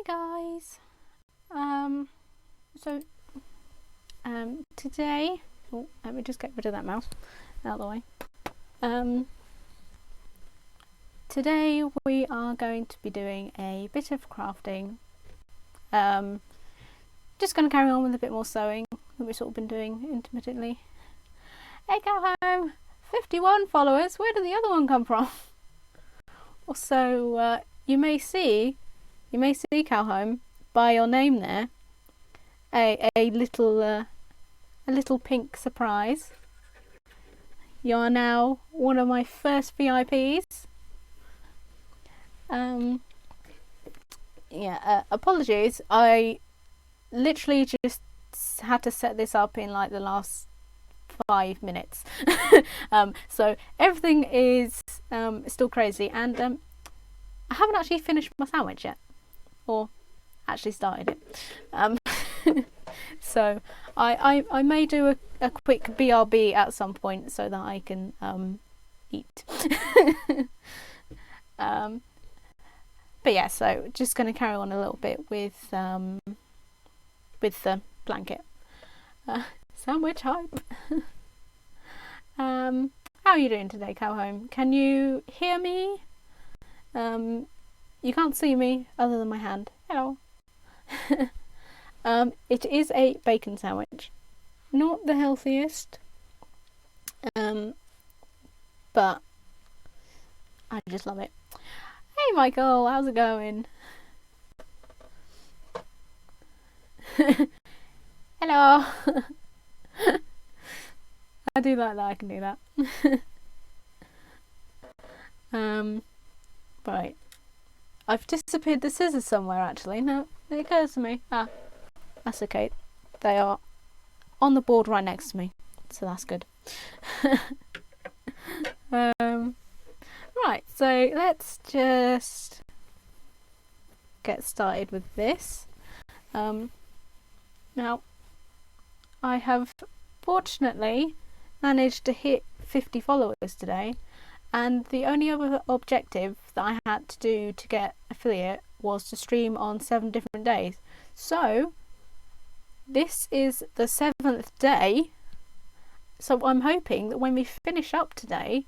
Guys. So today, let me just get rid of that mouse out of the way. Today we are going to be doing a bit of crafting. Just going to carry on with a bit more sewing that we've sort of been doing intermittently. Hey Calhome, 51 followers. Where did the other one come from? Also, you may see Calhome by your name there. A little pink surprise. You are now one of my first VIPs. Apologies. I literally just had to set this up in like the last 5 minutes. So everything is still crazy, and I haven't actually finished my sandwich yet, or actually started it. So I may do a quick BRB at some point so that I can eat. But yeah, so just going to carry on a little bit with the blanket. Sandwich hype. How are you doing today, Calhome? Can you hear me? You can't see me other than my hand. Hello. It is a bacon sandwich. Not the healthiest, but I just love it. Hey Michael, how's it going? Hello. I do like that, I can do that. Right. I've disappeared the scissors somewhere actually. No, it occurs to me. Ah, that's okay. They are on the board right next to me, so that's good. Right, so let's just get started with this. Now, I have fortunately managed to hit 50 followers today, and the only other objective that I had to do to get affiliate was to stream on 7 different days. So this is the 7th day, so I'm hoping that when we finish up today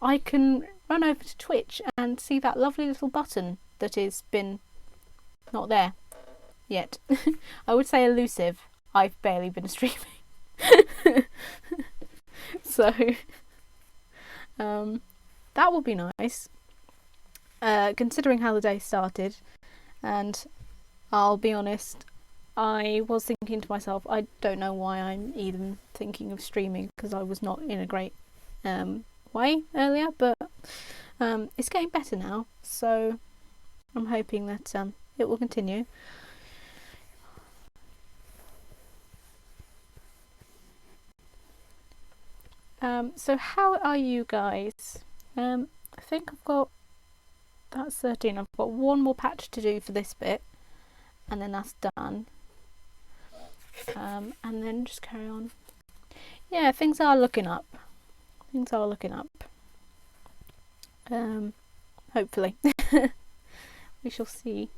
I can run over to Twitch and see that lovely little button that has been not there yet. I would say elusive. I've barely been streaming. So that would be nice, considering how the day started. And I'll be honest, I was thinking to myself, I don't know why I'm even thinking of streaming, because I was not in a great way earlier, but it's getting better now, so I'm hoping that it will continue. So how are you guys? I think that's 13. I've got one more patch to do for this bit, and then that's done. And then just carry on. Yeah, things are looking up. Hopefully. We shall see.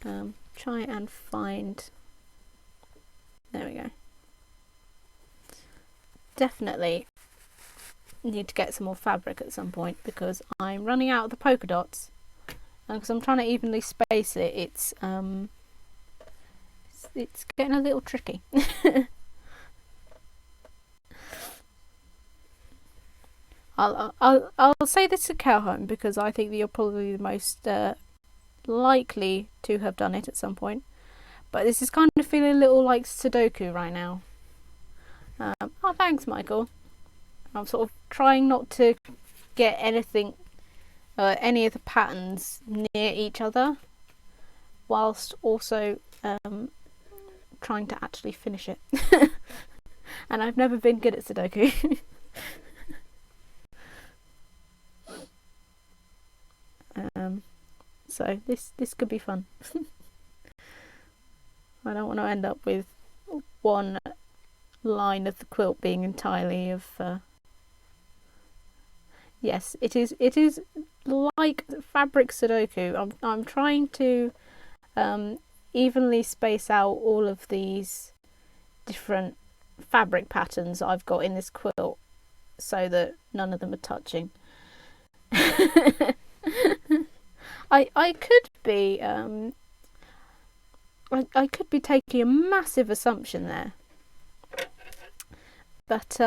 Try and find... There we go. Definitely need to get some more fabric at some point, because I'm running out of the polka dots, and because I'm trying to evenly space it, it's getting a little tricky. I'll say this to Calhome, because I think that you're probably the most likely to have done it at some point, but this is kind of feeling a little like Sudoku right now. Oh, thanks, Michael. I'm sort of trying not to get anything, any of the patterns near each other, whilst also trying to actually finish it. And I've never been good at Sudoku. So this could be fun. I don't want to end up with one line of the quilt being entirely of Yes, it is. It is like fabric Sudoku. I'm trying to evenly space out all of these different fabric patterns I've got in this quilt so that none of them are touching. I could be I could be taking a massive assumption there, but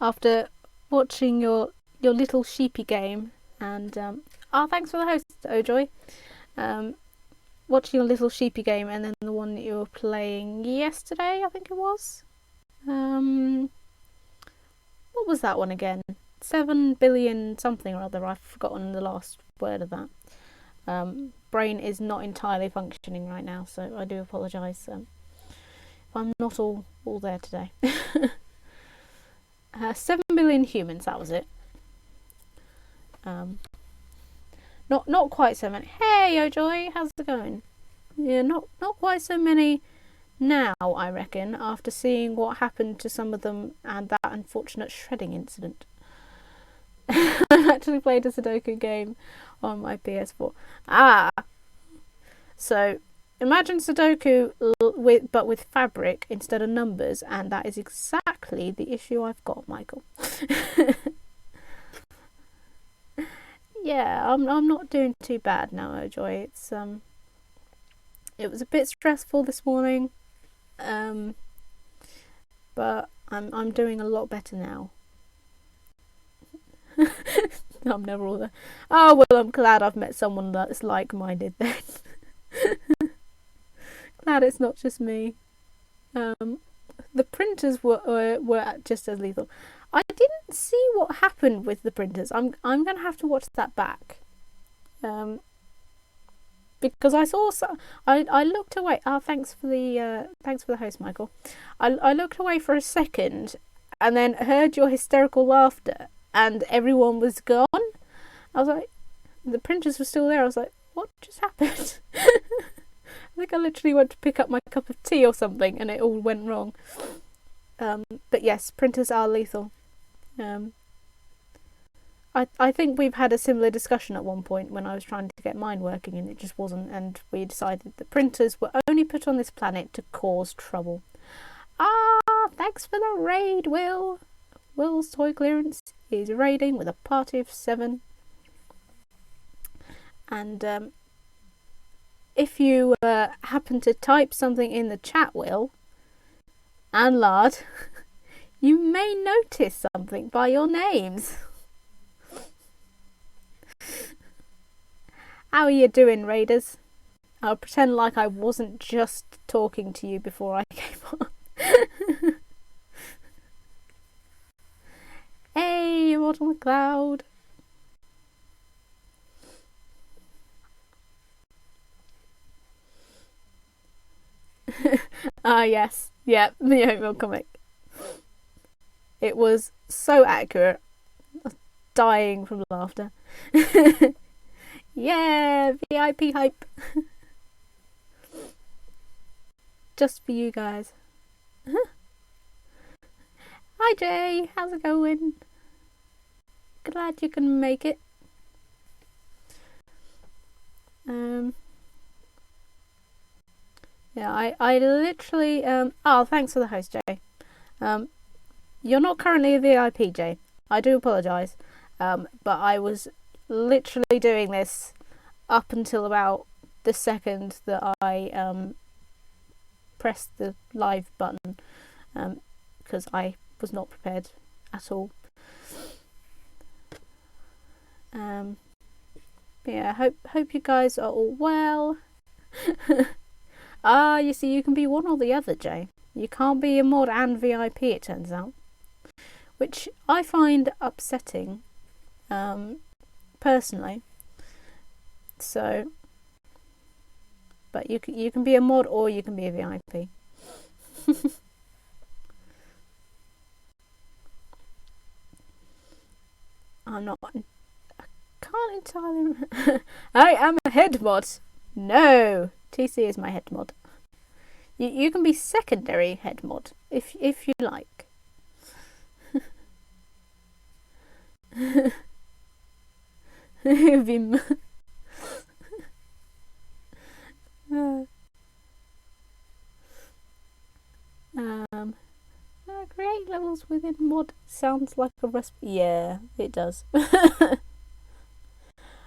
after watching your little sheepy game and thanks for the host, Ojoy. Watching your little sheepy game and then the one that you were playing yesterday, I think it was. What was that one again? 7 billion something or other. I've forgotten the last word of that. Brain is not entirely functioning right now, so I do apologise if I'm not all there today. 7 billion humans, that was it. Not quite so many. Hey, Ojoy, how's it going? Yeah, not quite so many now, I reckon, after seeing what happened to some of them and that unfortunate shredding incident. I've actually played a Sudoku game on my PS4. So imagine Sudoku with fabric instead of numbers, and that is exactly the issue I've got, Michael. Yeah, I'm not doing too bad now, Ojoy. It was a bit stressful this morning, but I'm doing a lot better now. I'm never all there. Oh well, I'm glad I've met someone that's like-minded then. Glad it's not just me. The printers were just as lethal. I didn't see what happened with the printers. I'm gonna have to watch that back. Because I saw I looked away. Thanks for the host, Michael. I looked away for a second, and then heard your hysterical laughter, and everyone was gone. I was like, the printers were still there. I was like, what just happened? I think I literally went to pick up my cup of tea or something, and it all went wrong. But yes, printers are lethal. I think we've had a similar discussion at one point when I was trying to get mine working and it just wasn't, and we decided that printers were only put on this planet to cause trouble. Thanks for the raid, Will. Will's toy clearance is raiding with a party of 7. And if you happen to type something in the chat, Will and Lard, you may notice something by your names. How are you doing, raiders? I'll pretend like I wasn't just talking to you before I came on. Hey, Immortal McCloud. Yes. Yeah, the Oatmeal comic. It was so accurate. I was dying from laughter. Yeah, VIP hype. Just for you guys. Hi Jay, how's it going? Glad you can make it. Yeah, I literally thanks for the host, Jay. You're not currently a VIP, Jay. I do apologise. But I was literally doing this up until about the second that I pressed the live button, because I was not prepared at all. Yeah, hope you guys are all well. You see, you can be one or the other, Jay. You can't be a mod and VIP, it turns out, which I find upsetting, personally. So, but you can be a mod or you can be a VIP. I can't entirely. I am a head mod. No, TC is my head mod. You can be secondary head mod if you like. Vim. Create levels within mod sounds like a recipe. Yeah, it does.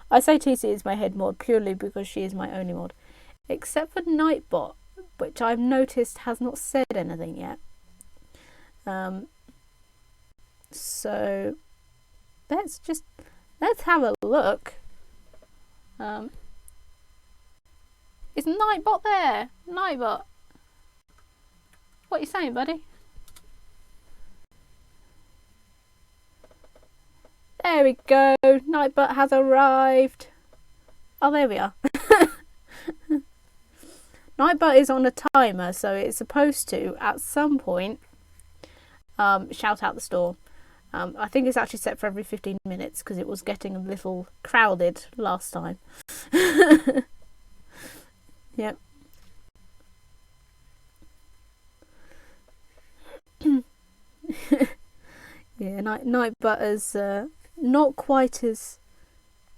I say TC is my head mod purely because she is my only mod. Except for Nightbot, which I've noticed has not said anything yet. So let's have a look. Is Nightbot there? Nightbot, what are you saying, buddy? There we go. Nightbot has arrived. Oh, there we are. Nightbot is on a timer, so it's supposed to, at some point, shout out the store. I think it's actually set for every 15 minutes because it was getting a little crowded last time. Yep. Yeah, Nightbot is not quite as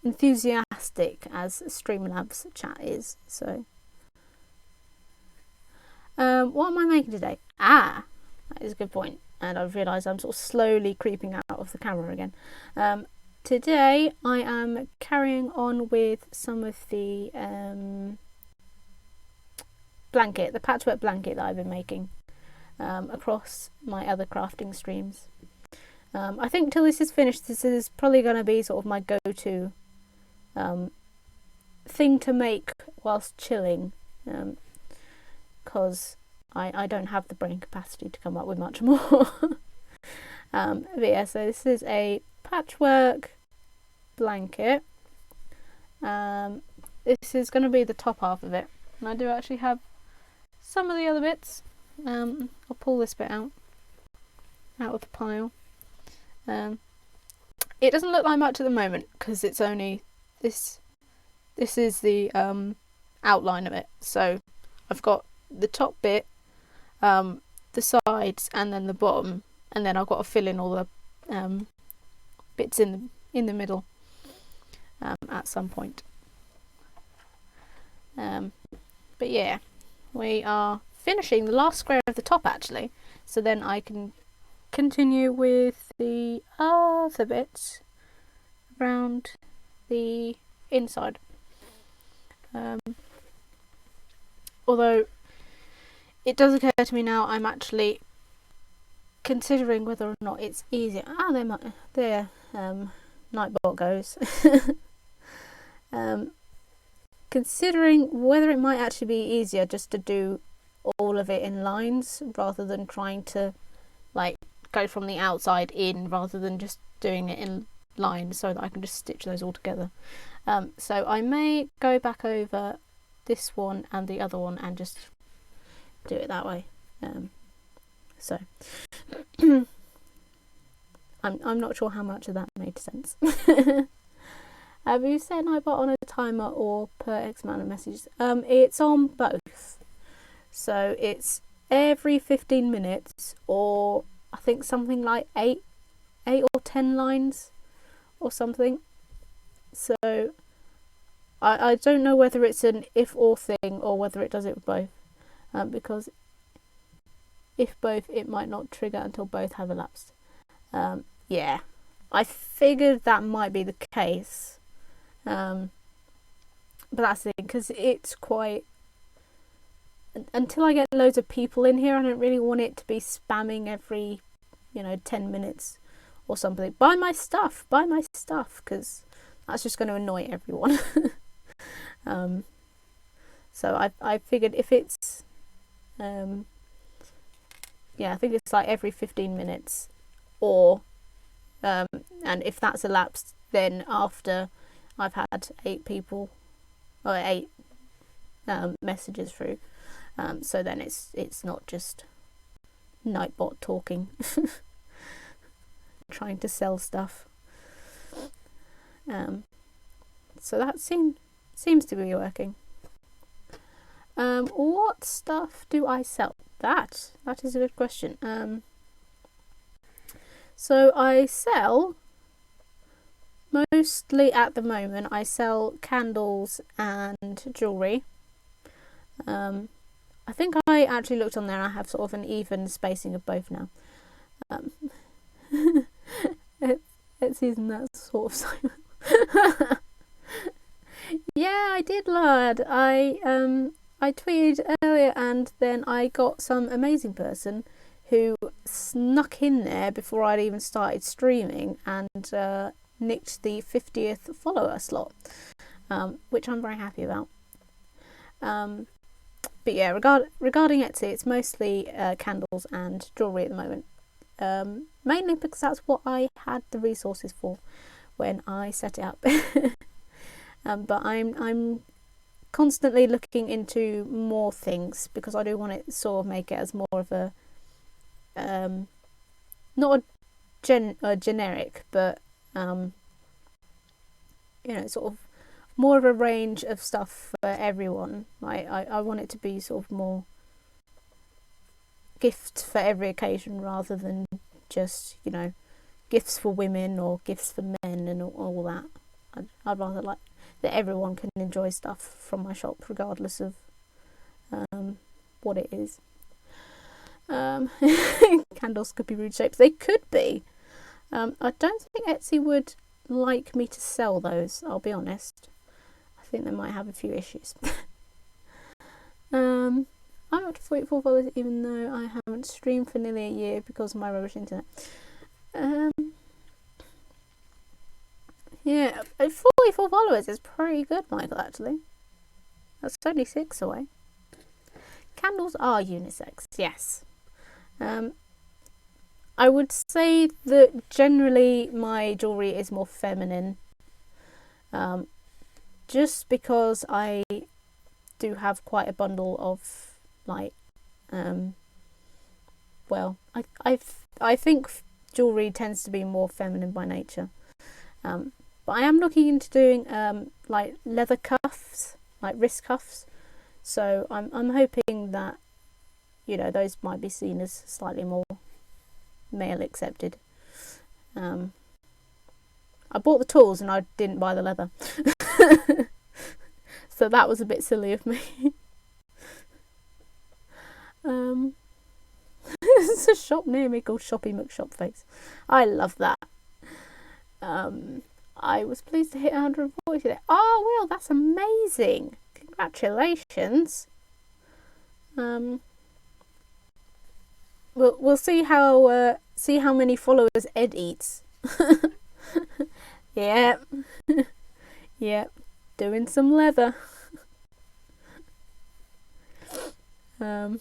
enthusiastic as Streamlabs chat is. So, what am I making today? That is a good point. And I've realised I'm sort of slowly creeping out of the camera again. Today I am carrying on with some of the the patchwork blanket that I've been making across my other crafting streams. I think till this is finished, this is probably going to be sort of my go-to thing to make whilst chilling, because I don't have the brain capacity to come up with much more. But yeah, so this is a patchwork blanket. This is going to be the top half of it, and I do actually have some of the other bits. I'll pull this bit out of the pile. It doesn't look like much at the moment because it's only this is the outline of it. So I've got the top bit, the sides, and then the bottom, and then I've got to fill in all the bits in the middle at some point. But yeah, we are finishing the last square of the top actually, so then I can continue with the other bits around the inside. Although it does occur to me now, I'm actually considering whether or not it's easier. There Nightbot goes. Considering whether it might actually be easier just to do all of it in lines rather than trying to like go from the outside in, rather than just doing it in lines so that I can just stitch those all together. So I may go back over this one and the other one and just do it that way. So I'm not sure how much of that made sense. Have you set Nightbot on a timer or per X amount of messages? It's on both. So it's every 15 minutes, or I think something like 8 or 10 lines or something. So I don't know whether it's an if or thing or whether it does it with both. Because if both, it might not trigger until both have elapsed. Yeah, I figured that might be the case. But that's the thing, because it's quite... Until I get loads of people in here, I don't really want it to be spamming every, 10 minutes or something. Buy my stuff, because that's just going to annoy everyone. So I figured if it's... I think it's like every 15 minutes, or... and if that's elapsed, then after I've had 8 people, or 8 messages through, so then it's not just Nightbot talking, trying to sell stuff. So that seems to be working. What stuff do I sell? That is a good question. So I sell mostly at the moment I sell candles and jewellery. I think I actually looked on there and I have sort of an even spacing of both now. Um, it's in that sort of cycle. Yeah, I did, lad. I tweeted earlier and then I got some amazing person who snuck in there before I'd even started streaming and nicked the 50th follower slot, which I'm very happy about. But yeah, regarding Etsy, it's mostly candles and jewellery at the moment. Mainly because that's what I had the resources for when I set it up. But I'm constantly looking into more things because I do want to sort of make it as more of a not a generic, but sort of more of a range of stuff for everyone. I want it to be sort of more gift for every occasion rather than just gifts for women or gifts for men and all that. I'd rather like that everyone can enjoy stuff from my shop regardless of what it is. Candles could be rude shapes. They could be. I don't think Etsy would like me to sell those, I'll be honest. I think they might have a few issues. I'm up to 44 followers even though I haven't streamed for nearly a year because of my rubbish internet. Yeah, 44 followers is pretty good, Michael, actually. That's only 6 away. Candles are unisex, yes. I would say that generally my jewellery is more feminine. Just because I do have quite a bundle of I think jewellery tends to be more feminine by nature. But I am looking into doing leather cuffs, like wrist cuffs. So I'm hoping that those might be seen as slightly more male accepted. I bought the tools and I didn't buy the leather. So that was a bit silly of me. There's a shop near me called Shoppy McShopface. I love that. I was pleased to hit 140 today. Oh, Will, that's amazing. Congratulations. We'll see how many followers Ed eats. Yep. Yep. Doing some leather. So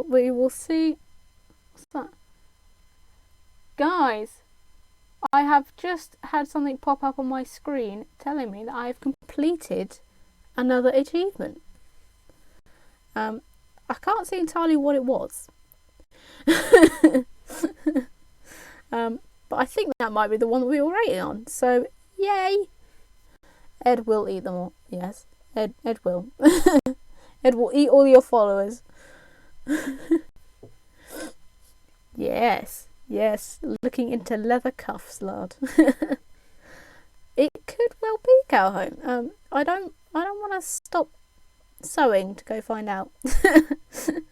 we will see. What's that? Guys, I have just had something pop up on my screen telling me that I have completed another achievement. I can't see entirely what it was. But I think that might be the one that we were rating on. So, yay! Ed will eat them all. Yes, Ed will. Ed will eat all your followers. Yes. Looking into leather cuffs, lad. It could well be Calhoun. I don't want to stop sewing to go find out. I'm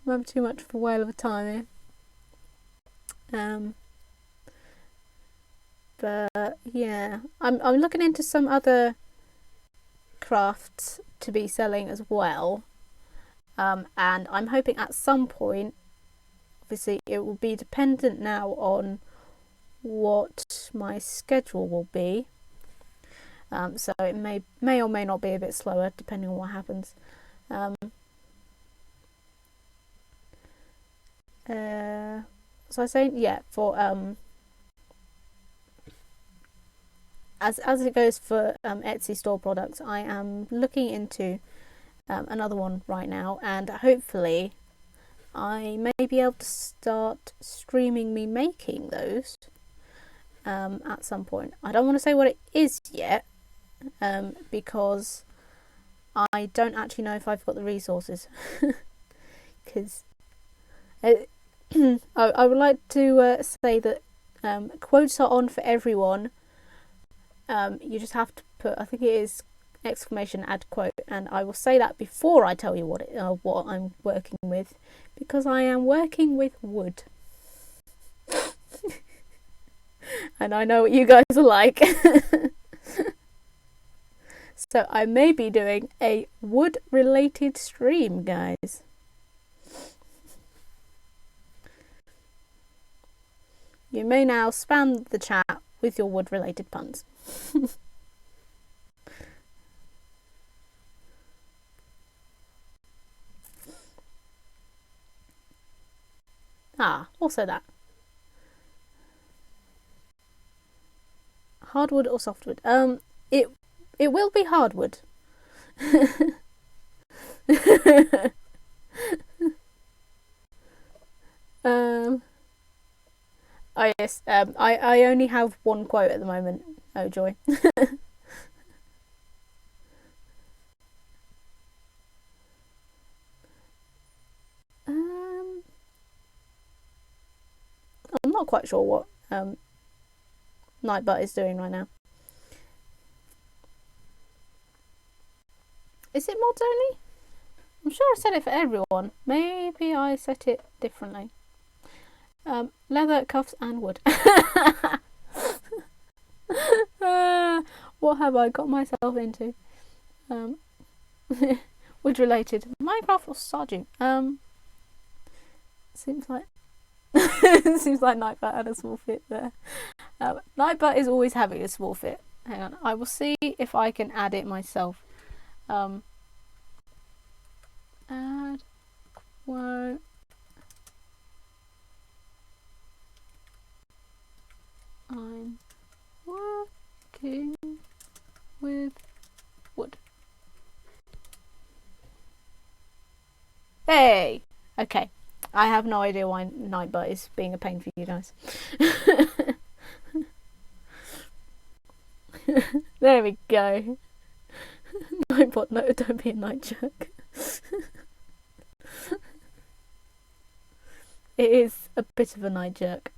having too much of a whale of a time here. But yeah, I'm looking into some other crafts to be selling as well. And I'm hoping at some point, obviously it will be dependent now on what my schedule will be. So it may or may not be a bit slower depending on what happens. So I say, yeah, for as it goes for Etsy store products, I am looking into another one right now, and hopefully I may be able to start streaming me making those at some point. I don't want to say what it is yet, because I don't actually know if I've got the resources. Because I would like to say that Quotes are on for everyone. You just have to put, I think it is exclamation add quote, and I will say that before I tell you what I'm working with, because I am working with wood. And I know what you guys are like. So I may be doing a wood related stream, guys. You may now spam the chat with your wood related puns. Also that. Hardwood or softwood? It will be hardwood. Oh yes. I only have one quote at the moment. Oh joy. I'm not quite sure what Nightbot is doing right now. Is it mods only? I'm sure I set it for everyone. Maybe I set it differently. Leather, cuffs and wood. What have I got myself into? Wood related. Minecraft or Stardew? Seems like seems like Nightbot had a small fit there. Nightbot is always having a small fit. Hang on, I will see if I can add it myself. Add quote. I'm working with wood. Hey! Okay. I have no idea why Nightbot is being a pain for you guys. There we go. Nightbot, no, don't be a night jerk. It is a bit of a night jerk.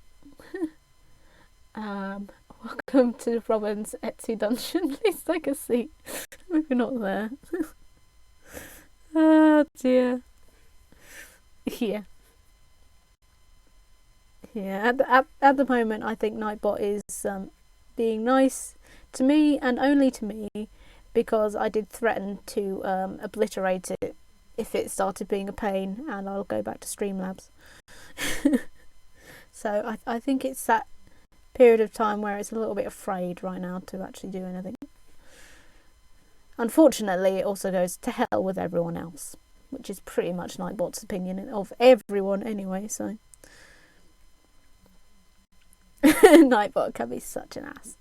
Welcome to Robin's Etsy dungeon. Please take a seat. If you're not there. Oh dear. Yeah. Yeah. At the moment, I think Nightbot is being nice to me and only to me, because I did threaten to obliterate it if it started being a pain, and I'll go back to Streamlabs. So I think it's that period of time where it's a little bit afraid right now to actually do anything. Unfortunately, it also goes to hell with everyone else, which is pretty much Nightbot's opinion of everyone anyway, so. Nightbot can be such an ass.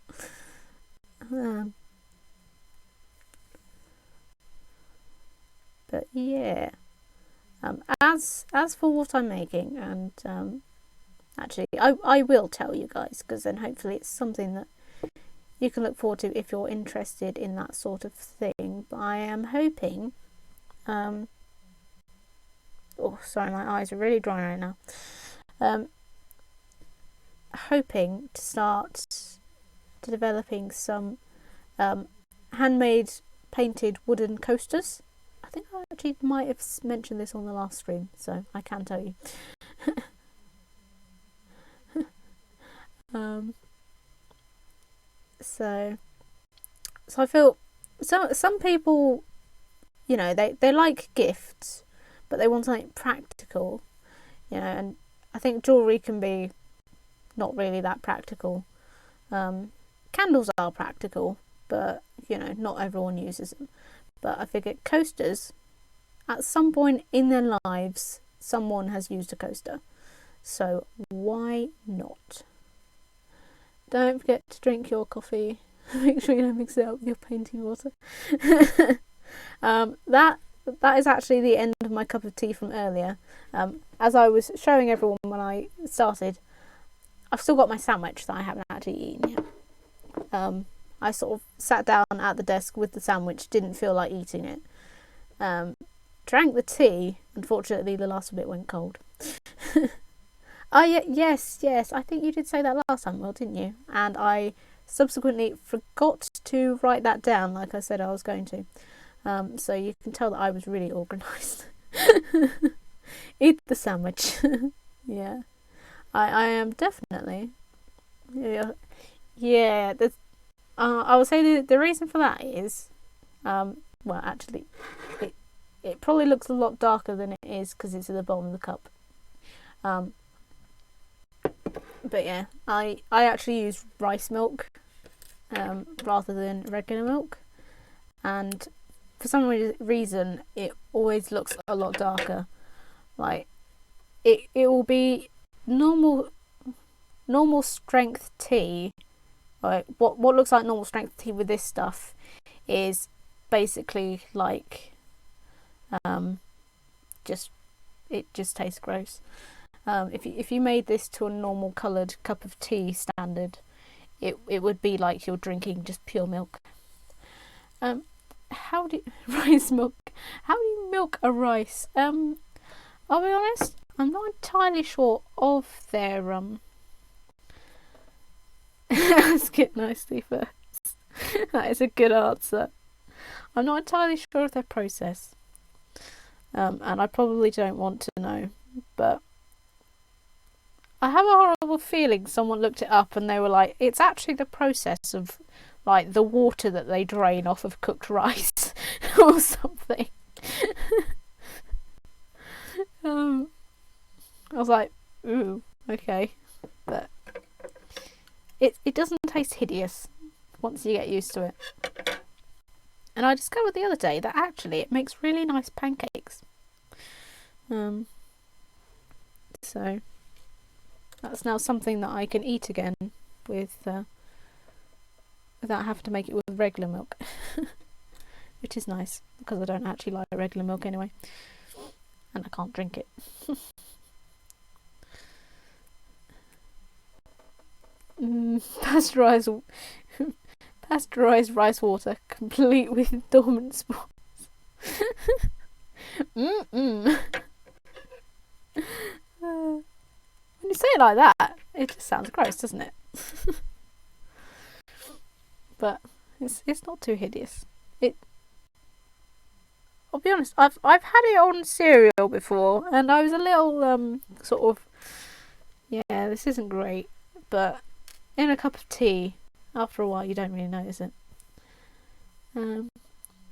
But yeah. As for what I'm making, and actually I will tell you guys, because then hopefully it's something that you can look forward to if you're interested in that sort of thing. But I am hoping oh sorry, my eyes are really dry right now. Hoping to start developing some handmade painted wooden coasters. I think I actually might have mentioned this on the last stream, so I can tell you. So I feel some people, you know, they like gifts, but they want something practical, you know, and I think jewellery can be not really that practical. Candles are practical, but you know, not everyone uses them. But I figured coasters, at some point in their lives, someone has used a coaster, so why not? Don't forget to drink your coffee. Make sure you don't mix it up with your painting water. That is actually the end of my cup of tea from earlier. As I was showing everyone when I started, I've still got my sandwich that I haven't actually eaten yet. I sort of sat down at the desk with the sandwich, didn't feel like eating it. Drank the tea, unfortunately the last bit went cold. Oh, yeah, yes, yes. I think you did say that last time, Will, didn't you? And I subsequently forgot to write that down, like I said I was going to. So you can tell that I was really organised. Eat the sandwich. Yeah, I am definitely. Yeah, yeah. I would say the reason for that is, well, actually, it it probably looks a lot darker than it is because it's at the bottom of the cup. Um, but yeah, I actually use rice milk rather than regular milk, and for some reason it always looks a lot darker. Like it will be normal strength tea. Like what looks like normal strength tea with this stuff is basically like just it just tastes gross. If you made this to a normal coloured cup of tea standard, it would be like you're drinking just pure milk. How do you, rice milk? How do you milk a rice? I'll be honest, I'm not entirely sure of their ask it nicely first. That is a good answer. I'm not entirely sure of their process, and I probably don't want to know, but I have a horrible feeling someone looked it up and they were like, it's actually the process of like the water that they drain off of cooked rice or something. I was like, ooh, okay, but it doesn't taste hideous once you get used to it. And I discovered the other day that actually it makes really nice pancakes. So that's now something that I can eat again with without having to make it with regular milk, which is nice because I don't actually like regular milk anyway, and I can't drink it. Pasteurized rice water, complete with dormant spores. When you say it like that, it just sounds gross, doesn't it? But it's not too hideous. I'll be honest, I've had it on cereal before, and I was a little sort of, yeah, this isn't great, but in a cup of tea, after a while, you don't really notice it. My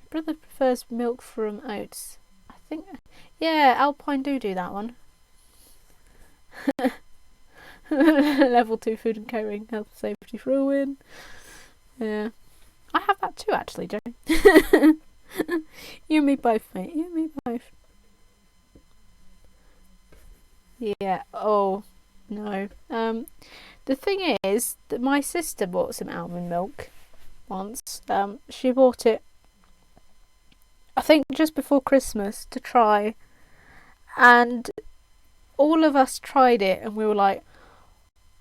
brother prefers milk from oats. I think, yeah, Alpine do that one. Level 2 food and catering, health and safety for a win. Yeah, I have that too, actually, Joe. You and me both, mate. You and me both. Yeah. Oh no. The thing is that my sister bought some almond milk once. She bought it, I think, just before Christmas to try, and all of us tried it, and we were like,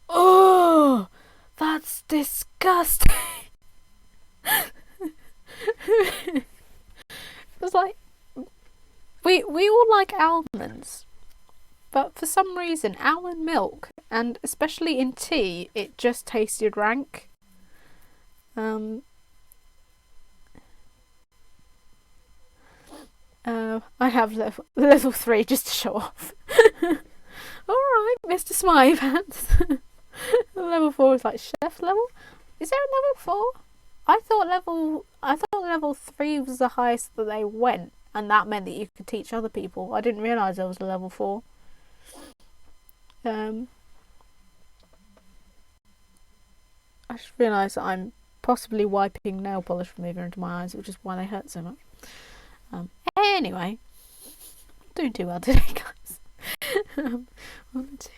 "Oh, that's disgusting." It was like we all like almonds, but for some reason almond milk, and especially in tea, it just tasted rank. I have level 3 just to show off. Alright, Mr. Smiley Pants. Level 4 is like chef level. Is there a level 4? I thought level 3 was the highest that they went, and that meant that you could teach other people. I didn't realise there was a level 4. I just realised that I'm possibly wiping nail polish remover into my eyes, which is why they hurt so much. Anyway, doing too well today, guys. 1, 2.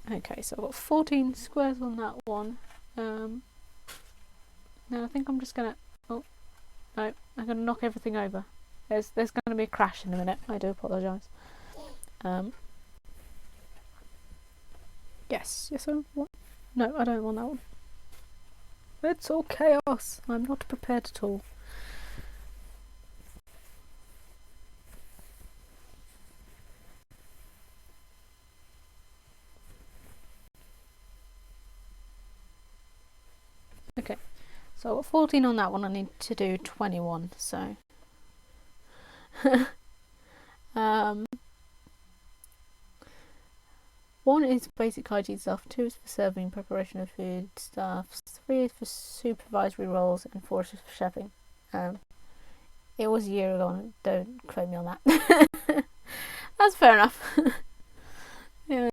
Okay, so I've got 14 squares on that one. Now I think I'm just gonna. Oh no, I'm gonna knock everything over. There's gonna be a crash in a minute. I do apologise. Yes, I want. No, I don't want that one. It's all chaos. I'm not prepared at all. So I've got 14 on that one. I need to do 21. So one is basic hygiene stuff, 2 is for serving, preparation of food stuff, 3 is for supervisory roles, and 4 is for chefing. It was a year ago, and don't quote me on that. That's fair enough. Yeah.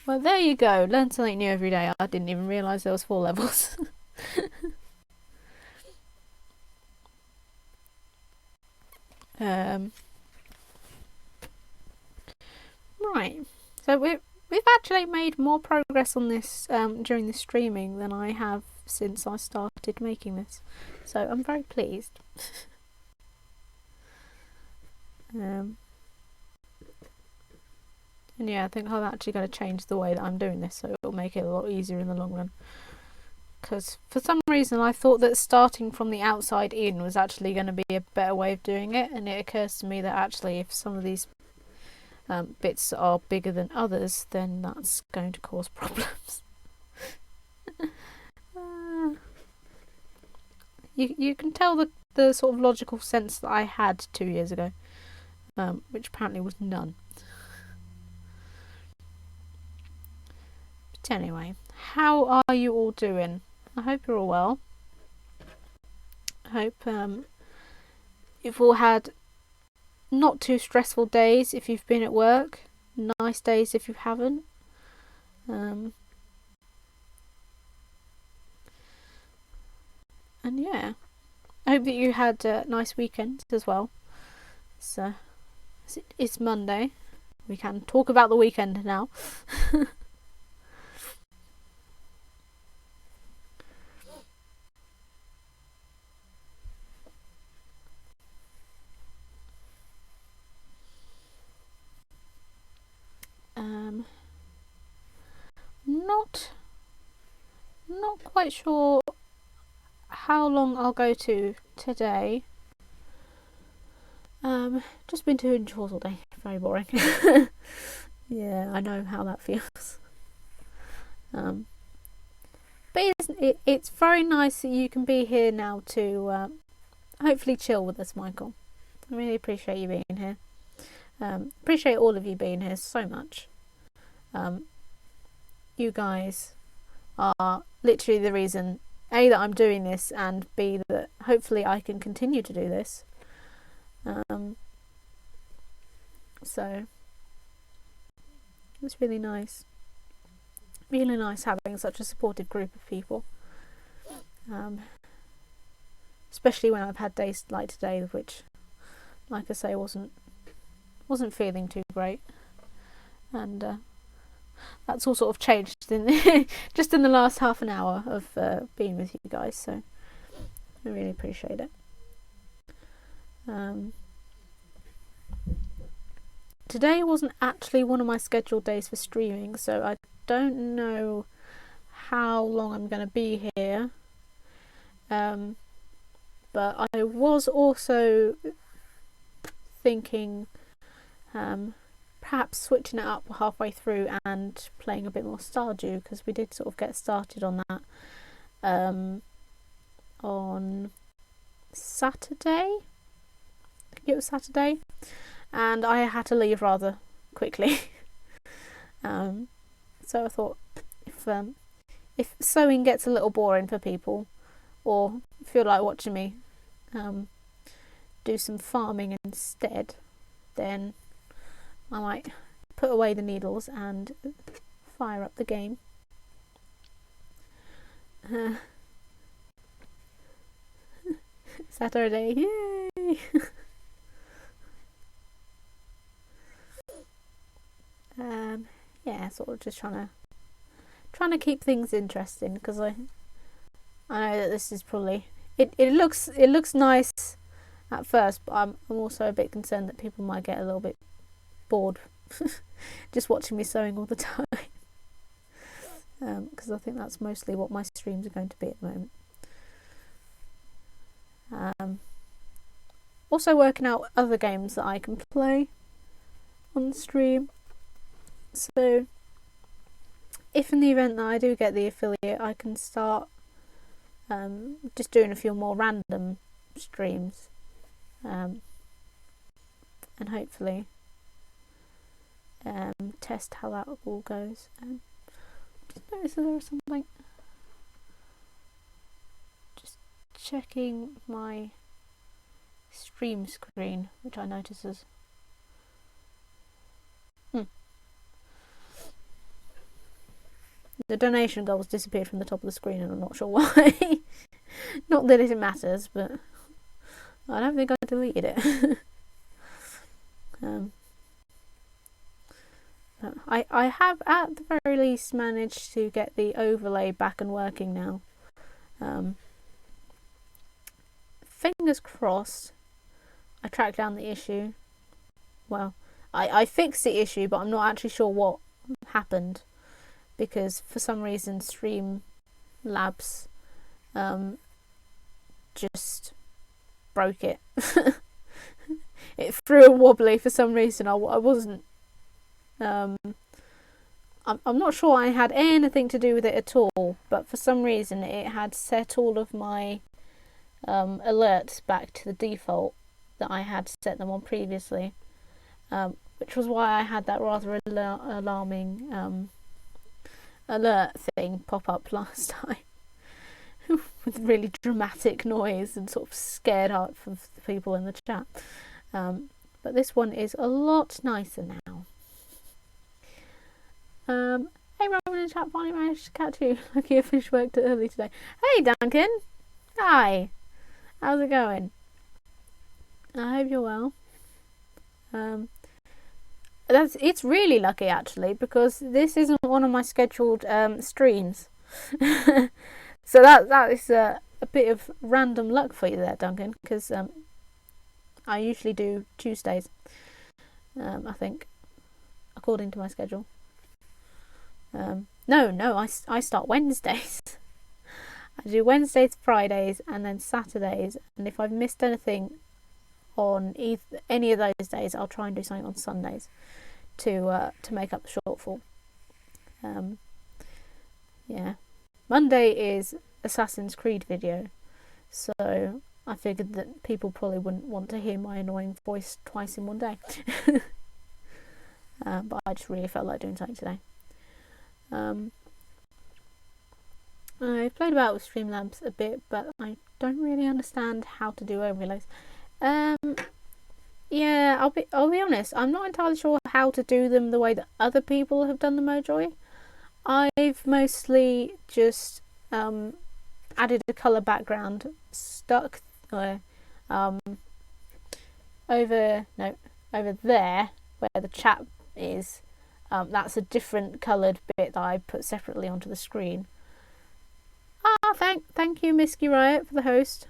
Well, there you go. Learn something new every day. I didn't even realise there was 4 levels. Right. So we've actually made more progress on this during the streaming than I have since I started making this. So I'm very pleased. And yeah, I think I'm actually going to change the way that I'm doing this, so it'll make it a lot easier in the long run. Because for some reason I thought that starting from the outside in was actually going to be a better way of doing it, and it occurs to me that actually if some of these bits are bigger than others, then that's going to cause problems. You can tell the sort of logical sense that I had 2 years ago, which apparently was none. But anyway, how are you all doing? I hope you're all well. I hope you've all had not too stressful days if you've been at work, nice days if you haven't. And yeah, I hope that you had a nice weekend as well. So it's Monday. We can talk about the weekend now. Not quite sure how long I'll go to today. Just been doing chores all day. Very boring. Yeah, I know how that feels. But it's very nice that you can be here now to hopefully chill with us, Michael. I really appreciate you being here. Appreciate all of you being here so much. You guys are literally the reason, A, that I'm doing this, and B, that hopefully I can continue to do this. So it's really nice. Really nice having such a supportive group of people. Especially when I've had days like today, which, like I say, wasn't feeling too great. And that's all sort of changed in just in the last half an hour of being with you guys, so I really appreciate it. Today wasn't actually one of my scheduled days for streaming, so I don't know how long I'm going to be here. But I was also thinking perhaps switching it up halfway through and playing a bit more Stardew, because we did sort of get started on that on Saturday. I think it was Saturday, and I had to leave rather quickly. So I thought if sewing gets a little boring for people, or feel like watching me do some farming instead, then I might put away the needles and fire up the game. Saturday, yay! Yeah, sort of just trying to keep things interesting, because I know that this is probably it looks nice at first, but I'm also a bit concerned that people might get a little bit bored just watching me sewing all the time, because I think that's mostly what my streams are going to be at the moment. Also working out other games that I can play on the stream, so if in the event that I do get the affiliate, I can start just doing a few more random streams, and hopefully test how that all goes. Just noticed there was something. Just checking my stream screen, which I noticed is the donation goals disappeared from the top of the screen, and I'm not sure why. Not that it matters, but I don't think I deleted it. I have at the very least managed to get the overlay back and working now. Fingers crossed I tracked down the issue. Well, I fixed the issue, but I'm not actually sure what happened, because for some reason Streamlabs just broke it. It threw a wobbly for some reason. I wasn't I'm not sure I had anything to do with it at all, but for some reason it had set all of my alerts back to the default that I had set them on previously, which was why I had that rather alarming alert thing pop up last time with really dramatic noise and sort of scared out of the people in the chat. But this one is a lot nicer now. Hey Robin in the chat, finally managed to catch you. Lucky I finished work too early today. Hey Duncan! Hi! How's it going? I hope you're well. It's really lucky actually, because this isn't one of my scheduled streams. So that is a bit of random luck for you there, Duncan, because I usually do Tuesdays, I think, according to my schedule. No, I start Wednesdays. I do Wednesdays, Fridays, and then Saturdays, and if I've missed anything on any of those days, I'll try and do something on Sundays to make up the shortfall. Yeah, Monday is Assassin's Creed video, so I figured that people probably wouldn't want to hear my annoying voice twice in one day. But I just really felt like doing something today. I've played about with Streamlabs a bit, but I don't really understand how to do overlays. Yeah, I'll be honest, I'm not entirely sure how to do them the way that other people have done the Mojoi. I've mostly just added a colour background, stuck over there where the chat is. That's a different coloured bit that I put separately onto the screen. Thank you, Misky Riot, for the host.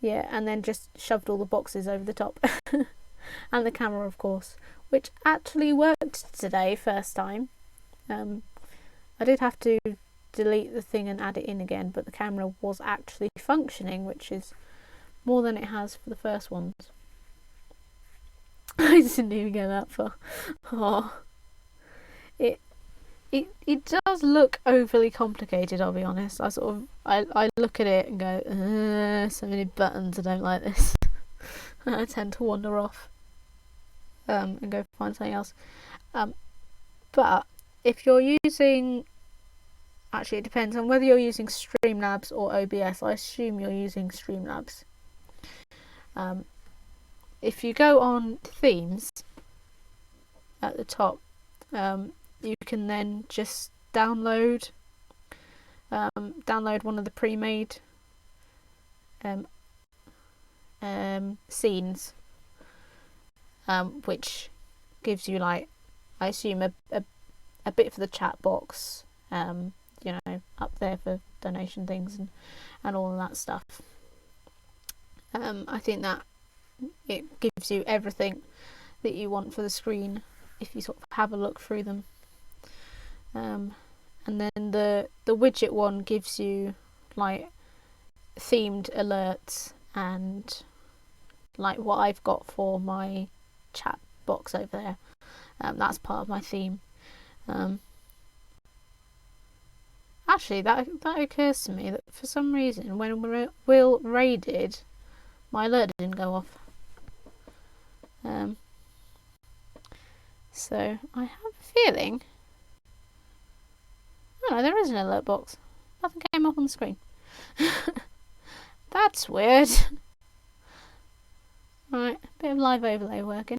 Yeah, and then just shoved all the boxes over the top. And the camera, of course, which actually worked today, first time. I did have to delete the thing and add it in again, but the camera was actually functioning, which is more than it has for the first ones. I didn't even go that far. Oh, it does look overly complicated, I'll be honest. I look at it and go, so many buttons, I don't like this. I tend to wander off and go find something else. But if you're using, actually it depends on whether you're using Streamlabs or OBS. I assume you're using Streamlabs. If you go on themes at the top, you can then just download one of the pre-made scenes, which gives you, like, I assume a bit for the chat box, you know, up there for donation things and all of that stuff. I think that it gives you everything that you want for the screen if you sort of have a look through them. And then the widget one gives you like themed alerts and like what I've got for my chat box over there. That's part of my theme. Actually, that occurs to me that for some reason when Will raided, my alert didn't go off. So I have a feeling. Oh no, there is an alert box. Nothing came up on the screen. That's weird. Right, bit of live overlay working.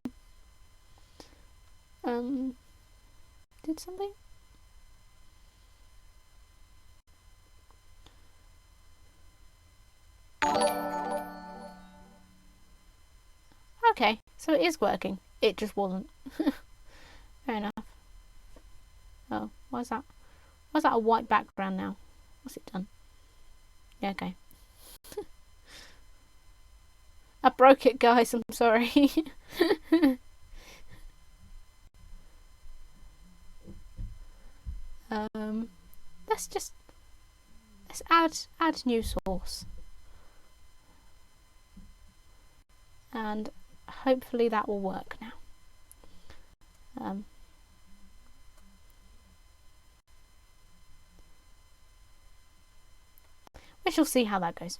Did something? Okay, so it is working. It just wasn't. Fair enough. Oh, why is that? Why is that a white background now? What's it done? Yeah, okay. I broke it, guys. I'm sorry. Let's add new source, and hopefully that will work now. We shall see how that goes.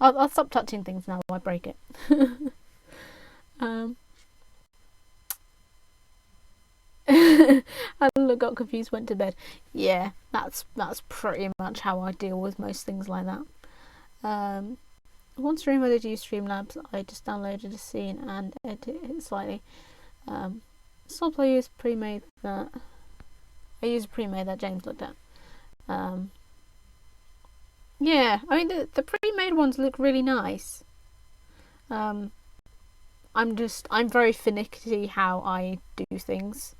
I'll stop touching things now. I break it. I got confused, went to bed. Yeah, that's pretty much how I deal with most things like that. One stream I did use Streamlabs. I just downloaded a scene and edited it slightly. Soul I used pre-made that. I used a pre-made that James looked at. Yeah, I mean the pre-made ones look really nice. I'm very finicky how I do things.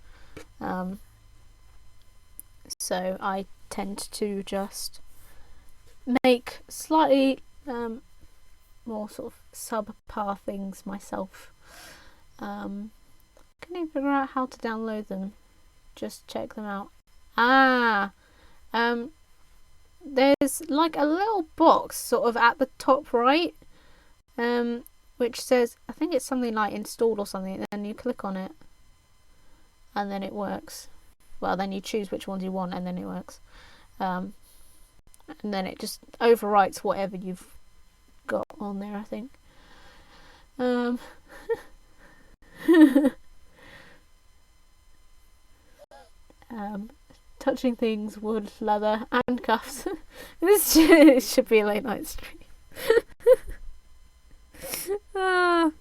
So I tend to just make slightly more sort of subpar things myself. Can you figure out how to download them? Just check them out. There's like a little box sort of at the top right, which says, I think it's something like installed or something, and then you click on it and then it works. Well, then you choose which ones you want and then it works. And then it just overwrites whatever you've got on there, I think. Touching things, wood, leather, and cuffs. This should be a late night stream. I'm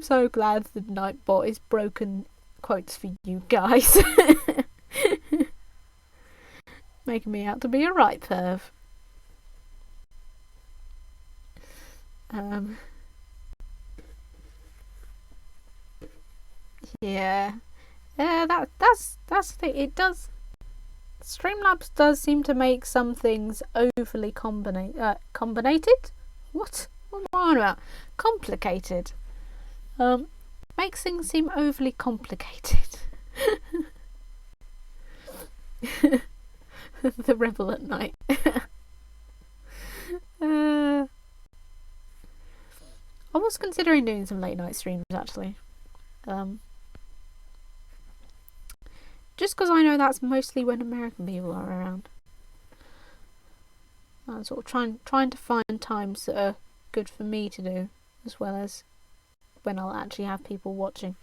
so glad the Nightbot is broken quotes for you guys. Making me out to be a right perv. Yeah. That's the thing. It does. Streamlabs does seem to make some things overly combinated. What am I on about? Complicated. Makes things seem overly complicated. The rebel at night. I was considering doing some late night streams actually. Just because I know that's mostly when American people are around. I'm sort of trying to find times that are good for me to do, as well as when I'll actually have people watching.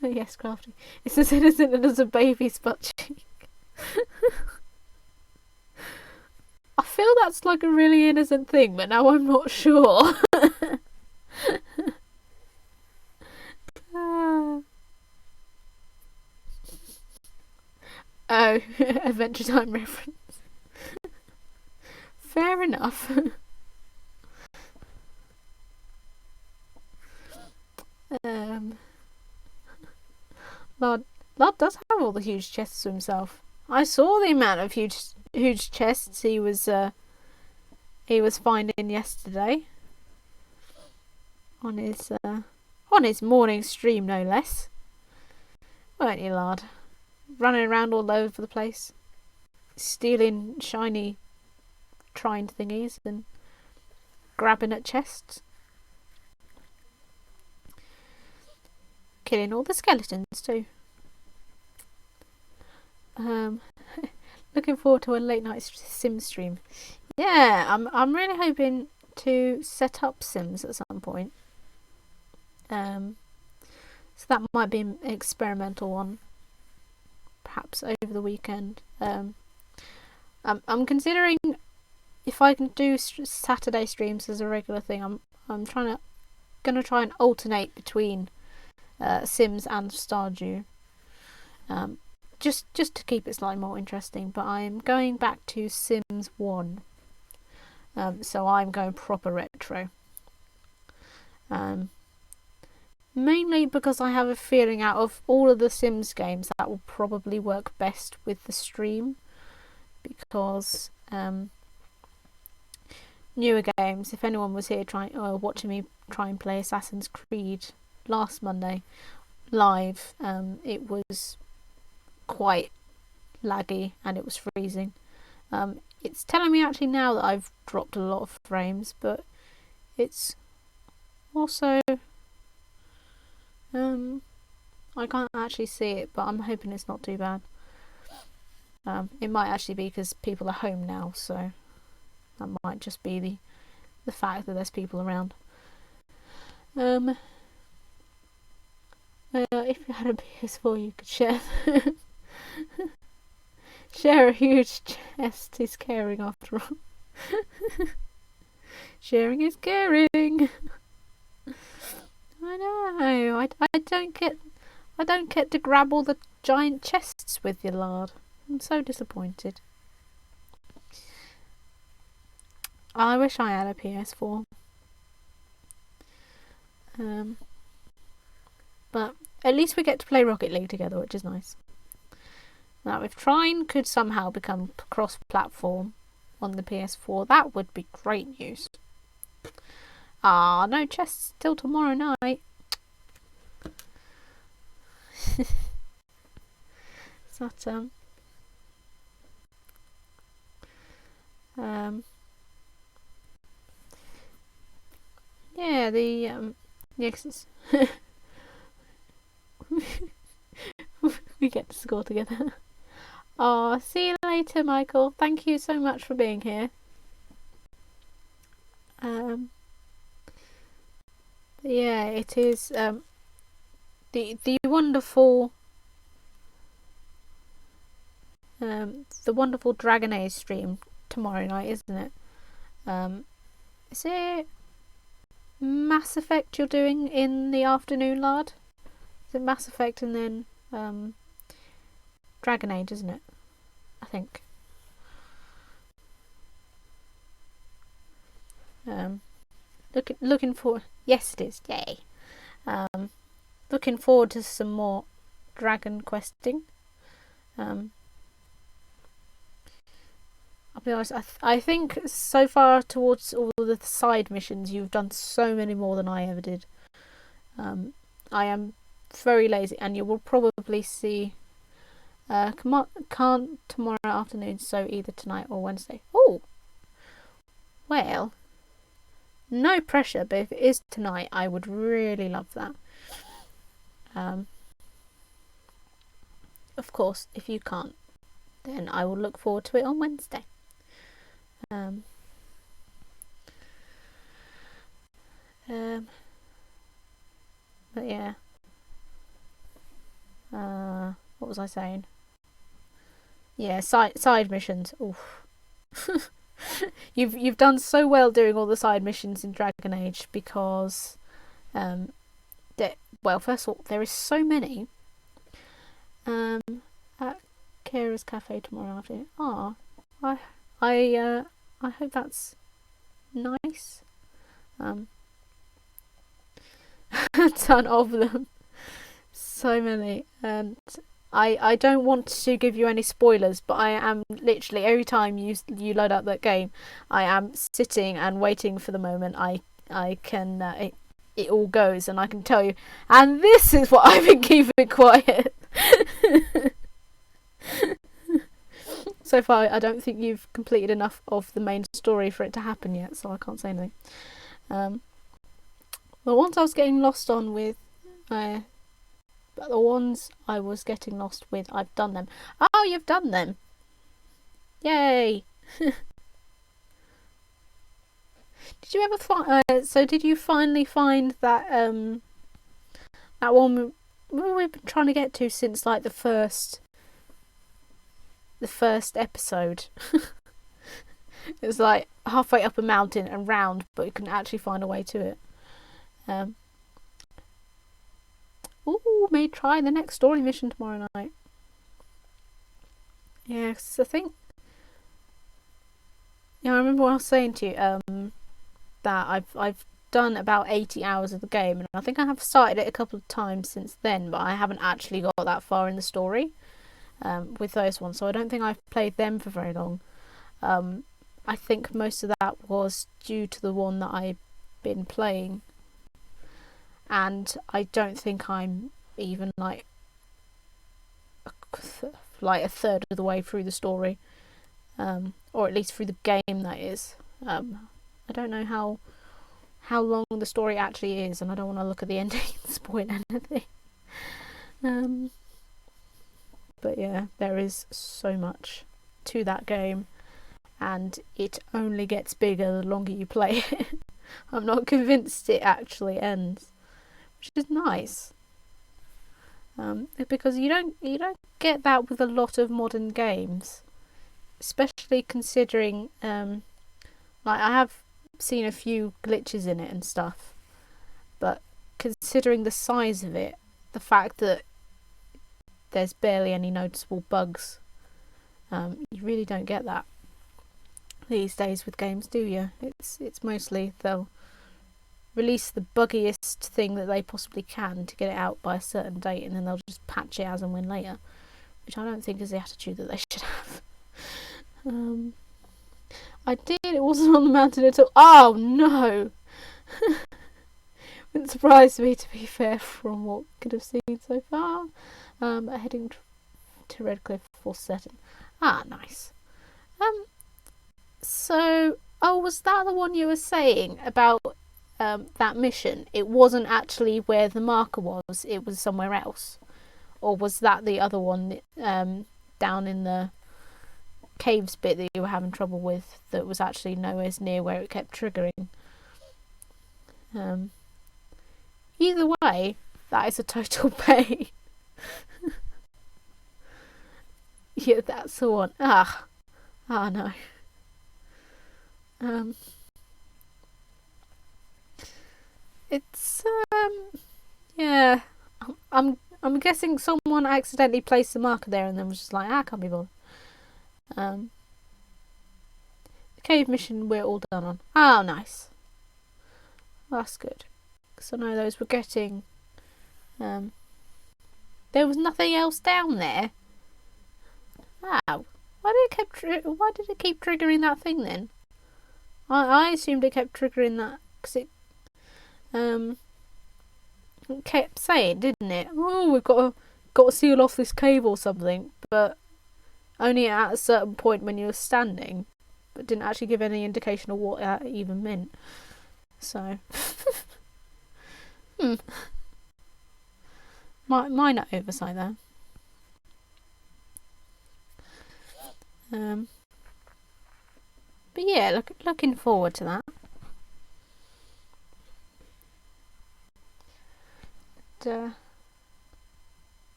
Yes, Crafty. It's as innocent as a baby's butt cheek. I feel that's like a really innocent thing, but now I'm not sure. Oh, Adventure Time reference. Fair enough. Lord does have all the huge chests to himself. I saw the amount of huge chests he was finding yesterday on his morning stream, no less. Weren't you, lad? Running around all over the place, stealing shiny trine thingies and grabbing at chests, killing all the skeletons too. Um, looking forward to a late night Sims stream. Yeah, I'm really hoping to set up Sims at some point. So that might be an experimental one, perhaps over the weekend. I'm considering if I can do Saturday streams as a regular thing. I'm gonna try and alternate between Sims and Stardew. Just to keep it slightly more interesting. But I'm going back to Sims 1. So I'm going proper retro. Mainly because I have a feeling out of all of the Sims games that will probably work best with the stream, because newer games, if anyone was here watching me try and play Assassin's Creed last Monday live, it was quite laggy and it was freezing. It's telling me actually now that I've dropped a lot of frames, but it's also I can't actually see it, but I'm hoping it's not too bad. It might actually be because people are home now, so that might just be the fact that there's people around. If you had a PS4, you could share. Share a huge chest is caring after all. Sharing is caring. I know. I don't get to grab all the giant chests with you, lad. I'm so disappointed. I wish I had a PS4. But at least we get to play Rocket League together, which is nice. Now, if Trine could somehow become cross-platform on the PS4, that would be great news. No chests till tomorrow night. Is that yeah, yes, we get to score together. Oh, see you later, Michael. Thank you so much for being here. Yeah, it is the wonderful Dragon Age stream tomorrow night, isn't it? Is it Mass Effect you're doing in the afternoon, lad? Is it Mass Effect and then Dragon Age, isn't it? I think. Looking forward. Yes, it is. Yay. Looking forward to some more dragon questing. I'll be honest. I think so far towards all the side missions, you've done so many more than I ever did. I am very lazy, and you will probably see. Can't tomorrow afternoon, so either tonight or Wednesday. Oh, well, no pressure, but if it is tonight, I would really love that. Of course, if you can't, then I will look forward to it on Wednesday. But yeah. What was I saying? Yeah, side missions. Oof. You've done so well doing all the side missions in Dragon Age, because first of all, there is so many. At Kira's Cafe tomorrow afternoon. I hope that's nice. A ton of them. So many. And I don't want to give you any spoilers, but I am literally, every time you load up that game, I am sitting and waiting for the moment I can it all goes, and I can tell you, and this is what I've been keeping quiet. So far, I don't think you've completed enough of the main story for it to happen yet, so I can't say anything. Well, once I was getting lost on with But the ones I was getting lost with, I've done them. Oh, you've done them! Yay! Did you ever find? So did you finally find that that one we've been trying to get to since like the first episode? It was like halfway up a mountain and round, but you couldn't actually find a way to it. May try the next story mission tomorrow night. Yes, I think. Yeah, I remember what I was saying to you. That I've done about 80 hours of the game, and I think I have started it a couple of times since then, but I haven't actually got that far in the story with those ones, so I don't think I've played them for very long. I think most of that was due to the one that I've been playing, and I don't think I'm even like a third of the way through the story, or at least through the game, that is. I don't know how long the story actually is, and I don't want to look at the ending and spoil anything. But yeah, there is so much to that game, and it only gets bigger the longer you play it. I'm not convinced it actually ends, which is nice. Because you don't get that with a lot of modern games, especially considering like I have seen a few glitches in it and stuff, but considering the size of it, the fact that there's barely any noticeable bugs, you really don't get that these days with games, do you? It's mostly they'll release the buggiest thing that they possibly can to get it out by a certain date, and then they'll just patch it as and when later, which I don't think is the attitude that they should have. It wasn't on the mountain at all. Oh no! Wouldn't surprise me, to be fair, from what could have seen so far. Heading to Redcliffe for certain. Ah, nice. So, was that the one you were saying about that mission? It wasn't actually where the marker was, it was somewhere else? Or was that the other one down in the caves bit that you were having trouble with, that was actually nowhere near where it kept triggering? Either way, that is a total pain. Yeah, that's the one. No. It's yeah. I'm guessing someone accidentally placed the marker there and then was just like, I can't be bothered. The cave mission we're all done on. Oh, nice. That's good. Because I know those were getting. There was nothing else down there. Wow. Why did it keep triggering that thing then? I assumed it kept triggering that because it kept saying, didn't it? Oh, we've got to seal off this cave or something, but only at a certain point when you were standing, but didn't actually give any indication of what that even meant. So, minor oversight there. But yeah, looking forward to that.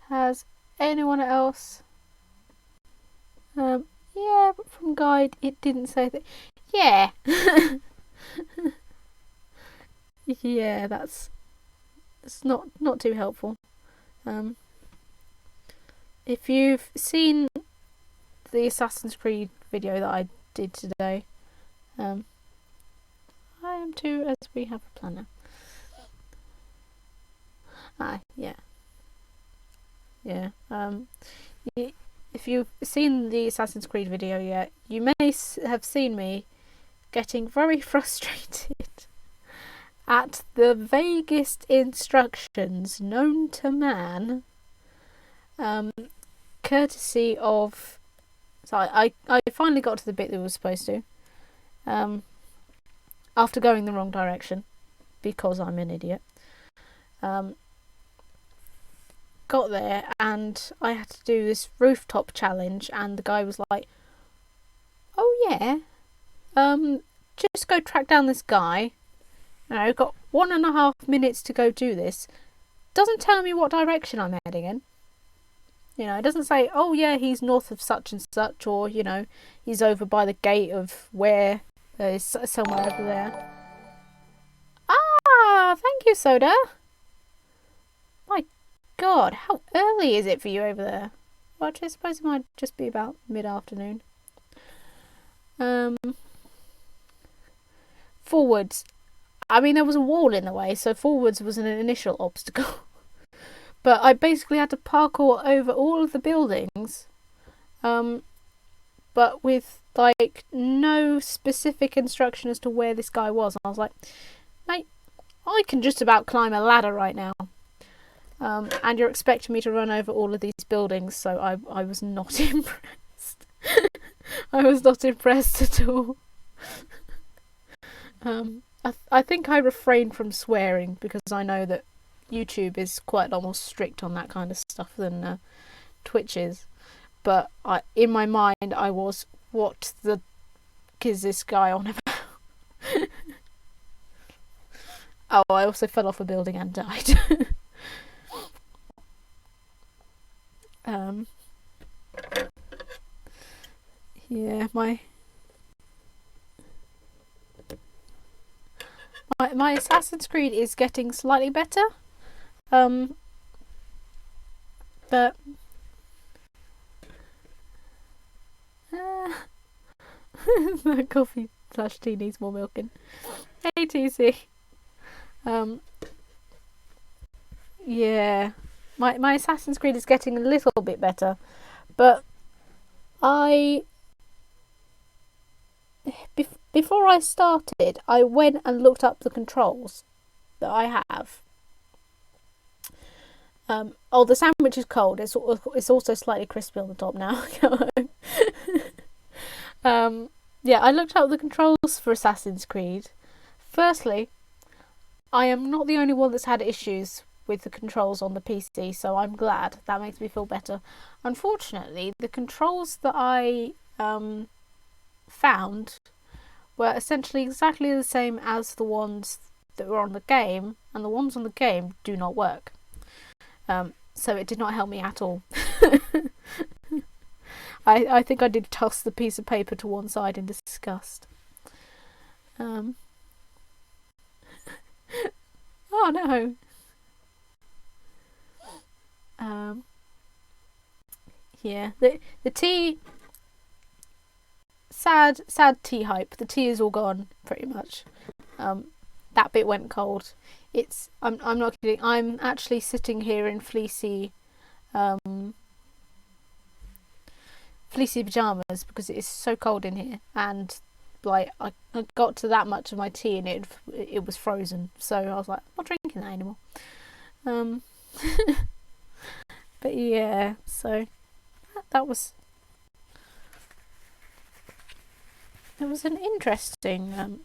Has anyone else? Yeah, but from guide it didn't say that. Yeah. Yeah, it's not too helpful. If you've seen the Assassin's Creed video that I did today, I am too, as we have a planner. Yeah. If you've seen the Assassin's Creed video yet, you may have seen me getting very frustrated at the vaguest instructions known to man, courtesy of. So I finally got to the bit that we were supposed to, after going the wrong direction, because I'm an idiot. got there and I had to do this rooftop challenge, and the guy was like, "Oh yeah, just go track down this guy. I've got 1.5 minutes to go do this." Doesn't tell me what direction I'm heading in. It doesn't say, "Oh yeah, he's north of such and such," or he's over by the gate of where is somewhere over there. Ah, thank you, Soda. My God, how early is it for you over there? Well, I suppose it might just be about mid-afternoon. Forwards. I mean, there was a wall in the way, so forwards was an initial obstacle. But I basically had to parkour over all of the buildings, but with like no specific instruction as to where this guy was. And I was like, mate, I can just about climb a ladder right now. And you're expecting me to run over all of these buildings, so I was not impressed. I was not impressed at all. I think I refrained from swearing because I know that YouTube is quite a lot more strict on that kind of stuff than Twitch is. But in my mind, I was, what the is this guy on about? Oh, I also fell off a building and died. Yeah, my Assassin's Creed is getting slightly better. But the coffee/tea needs more milking. Hey TC. Yeah, my Assassin's Creed is getting a little bit better, but before I started, I went and looked up the controls that I have. The sandwich is cold. It's also slightly crispy on the top now. Yeah, I looked up the controls for Assassin's Creed. Firstly, I am not the only one that's had issues with the controls on the PC, so I'm glad. That makes me feel better. Unfortunately, the controls that I found were essentially exactly the same as the ones that were on the game, and the ones on the game do not work. So it did not help me at all. I think I did toss the piece of paper to one side in disgust. Oh no. Yeah, the tea. Sad tea hype. The tea is all gone, pretty much. That bit went cold. I'm not kidding. I'm actually sitting here in fleecy pajamas because it is so cold in here, and like I got to that much of my tea and it was frozen, so I was like, I'm not drinking that anymore. But yeah, so that was it was an interesting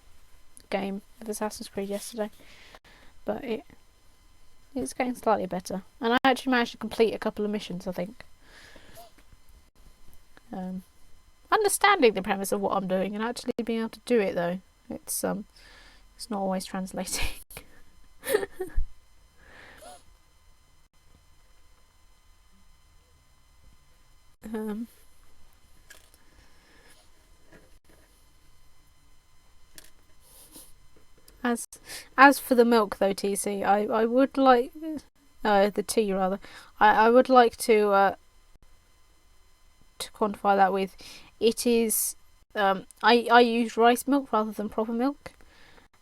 game of Assassin's Creed yesterday, but it's getting slightly better, and I actually managed to complete a couple of missions, I think. Understanding the premise of what I'm doing and actually being able to do it, though, it's not always translating. As for the milk, though, TC, I would like the tea rather. I would like to quantify that with, it is I use rice milk rather than proper milk,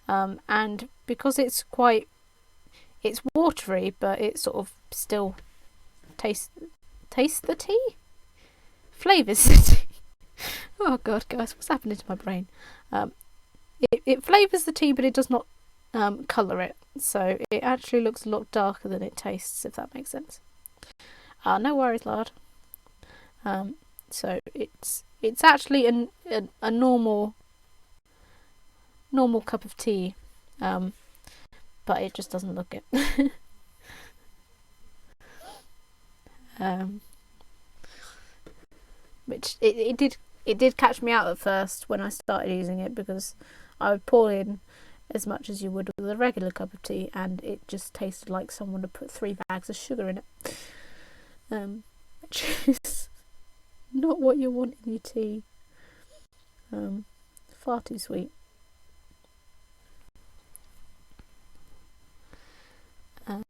and because it's watery, but it sort of still tastes the tea, flavours the tea. Oh god, guys, what's happening to my brain? It flavours the tea, but it does not colour it, so it actually looks a lot darker than it tastes, if that makes sense. No worries, lad. So it's actually a normal cup of tea, but it just doesn't look it. Which it did catch me out at first when I started using it, because I would pour in as much as you would with a regular cup of tea, and it just tasted like someone had put 3 bags of sugar in it, which is not what you want in your tea. Far too sweet. Ow.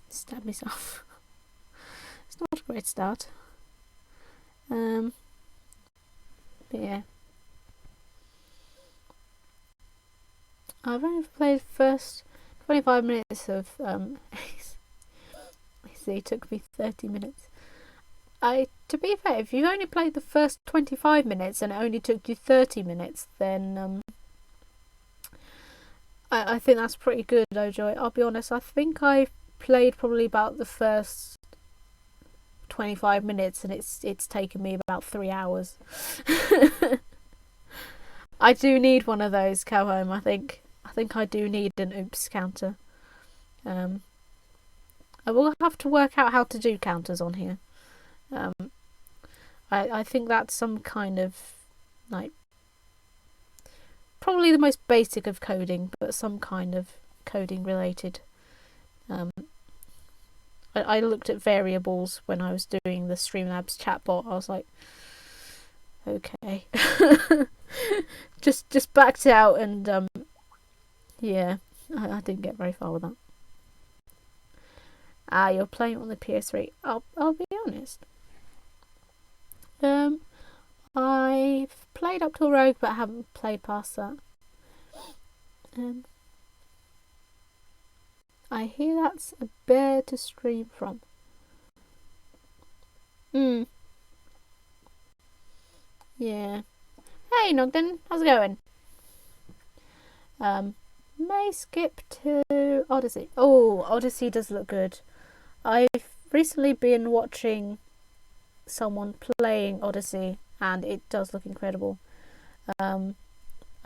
Stabbed myself. It's not a great start. But yeah. I've only played the first 25 minutes of it took me 30 minutes. To be fair, if you only played the first 25 minutes and it only took you 30 minutes, then I think that's pretty good, Ojoy. I'll be honest, I think I played probably about the first 25 minutes and it's taken me about 3 hours. I do need one of those, Calhome. I think I do need an oops counter. I will have to work out how to do counters on here. I think that's some kind of, like, probably the most basic of coding, but some kind of coding related. I looked at variables when I was doing the Streamlabs chatbot. I was like, okay. just backed out, and yeah, I didn't get very far with that. You're playing on the PS3. I'll be honest. I've played up till Rogue, but I haven't played past that. I hear that's a bear to stream from. Yeah. Hey Nogden, how's it going? May skip to Odyssey. Oh, Odyssey does look good. I've recently been watching someone playing Odyssey, and it does look incredible. I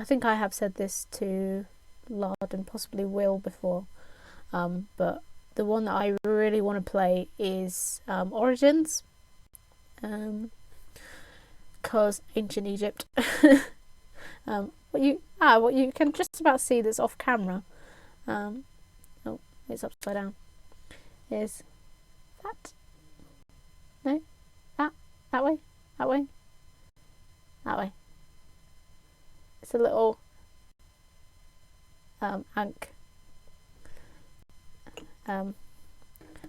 think I have said this to Lard and possibly Will before, but the one that I really want to play is Origins, because Ancient Egypt. What you can just about see that's off camera. Oh, it's upside down. Is that? No, that way, that way, that way. It's a little ankh,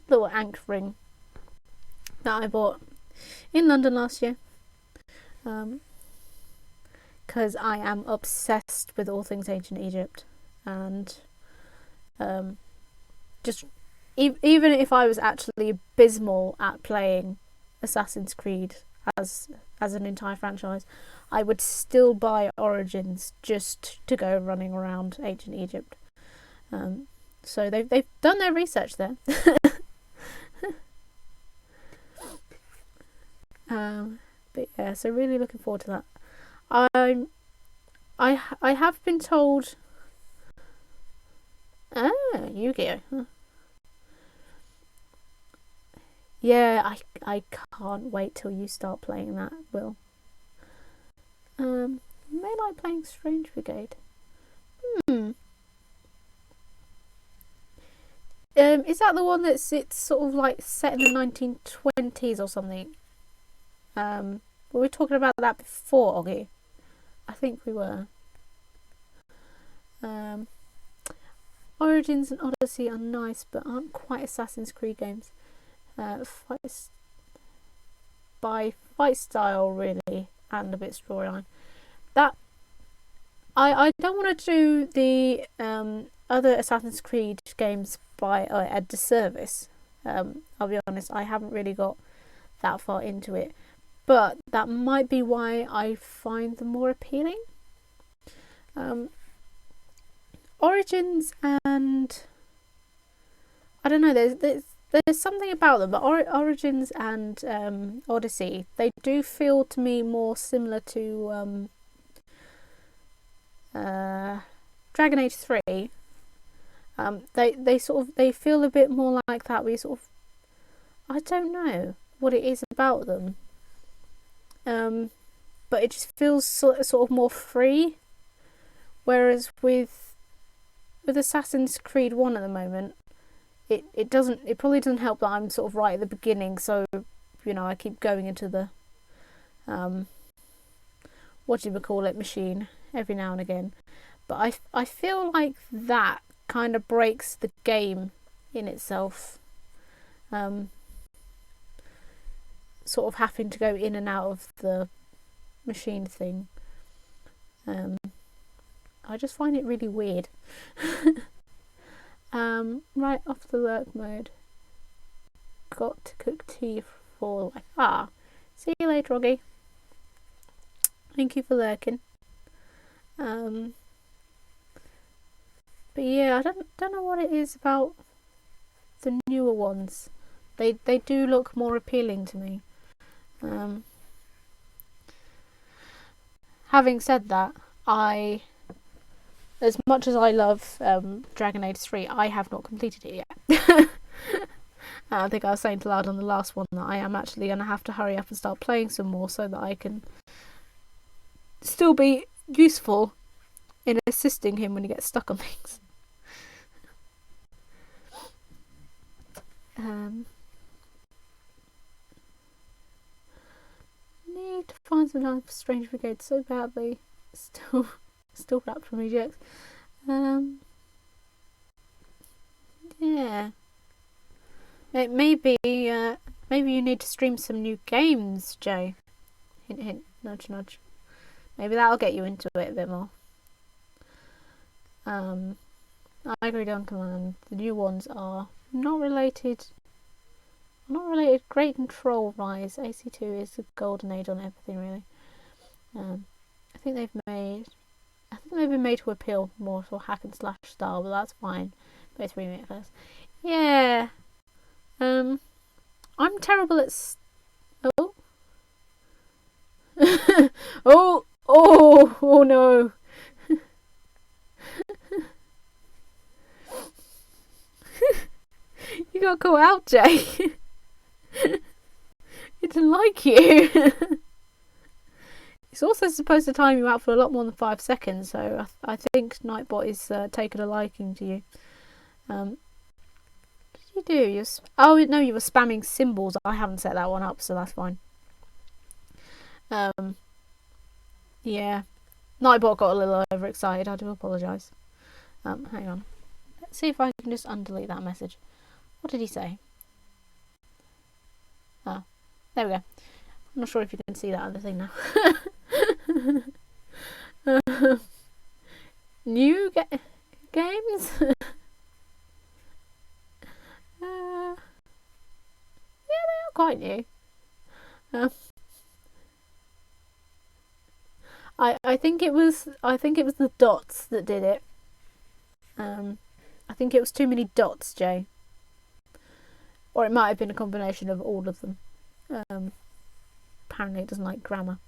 little ankh ring that I bought in London last year. Because I am obsessed with all things ancient Egypt, and just even if I was actually abysmal at playing Assassin's Creed as an entire franchise, I would still buy Origins just to go running around ancient Egypt. So they've done their research there. But yeah, so really looking forward to that. I have been told. Yu-Gi-Oh! Huh. Yeah, I can't wait till you start playing that, Will. You may like playing Strange Brigade. Is that the one it's sort of like set in the 1920s or something? Were we talking about that before, Oggy? I think we were. Origins and Odyssey are nice, but aren't quite Assassin's Creed games. Fight style really, and a bit storyline. That I don't want to do the other Assassin's Creed games by a disservice. I'll be honest, I haven't really got that far into it, but that might be why I find them more appealing. Origins and I don't know. There's something about them, but Origins and Odyssey, they do feel to me more similar to Dragon Age 3. They feel a bit more like that. I don't know what it is about them, but it just feels sort of more free. Whereas with Assassin's Creed 1 at the moment, it probably doesn't help that I'm sort of right at the beginning, so I keep going into the machine every now and again. But I feel like that kind of breaks the game in itself. Sort of having to go in and out of the machine thing. I just find it really weird. Right off the lurk mode. Got to cook tea for life. See you later, Oggy. Thank you for lurking. But yeah, I don't know what it is about the newer ones. They do look more appealing to me. Having said that, as much as I love Dragon Age 3, I have not completed it yet. I think I was saying to Loud on the last one that I am actually going to have to hurry up and start playing some more so that I can still be useful in assisting him when he gets stuck on things. Need to find some time for Strange Brigade so badly. Still wrapped from rejects. Yeah. Maybe you need to stream some new games, Jay. Hint, hint, nudge, nudge. Maybe that'll get you into it a bit more. I agree, Duncan. The new ones are not related. Great Control Rise. AC2 is the golden age on everything, really. I think they've been made to appeal more to a hack and slash style, but that's fine. Both remake first. Yeah. I'm terrible at. Oh no. You got caught out, Jay. He didn't like you. It's also supposed to time you out for a lot more than 5 seconds, so I think Nightbot is taking a liking to you. What did you do? Oh no, you were spamming symbols. I haven't set that one up, so that's fine. Yeah. Nightbot got a little overexcited. I do apologise. Hang on. Let's see if I can just undelete that message. What did he say? Oh, there we go. I'm not sure if you can see that other thing now. New games? Yeah, they are quite new. I think it was the dots that did it. I think it was too many dots, Jay. Or it might have been a combination of all of them. Apparently it doesn't like grammar.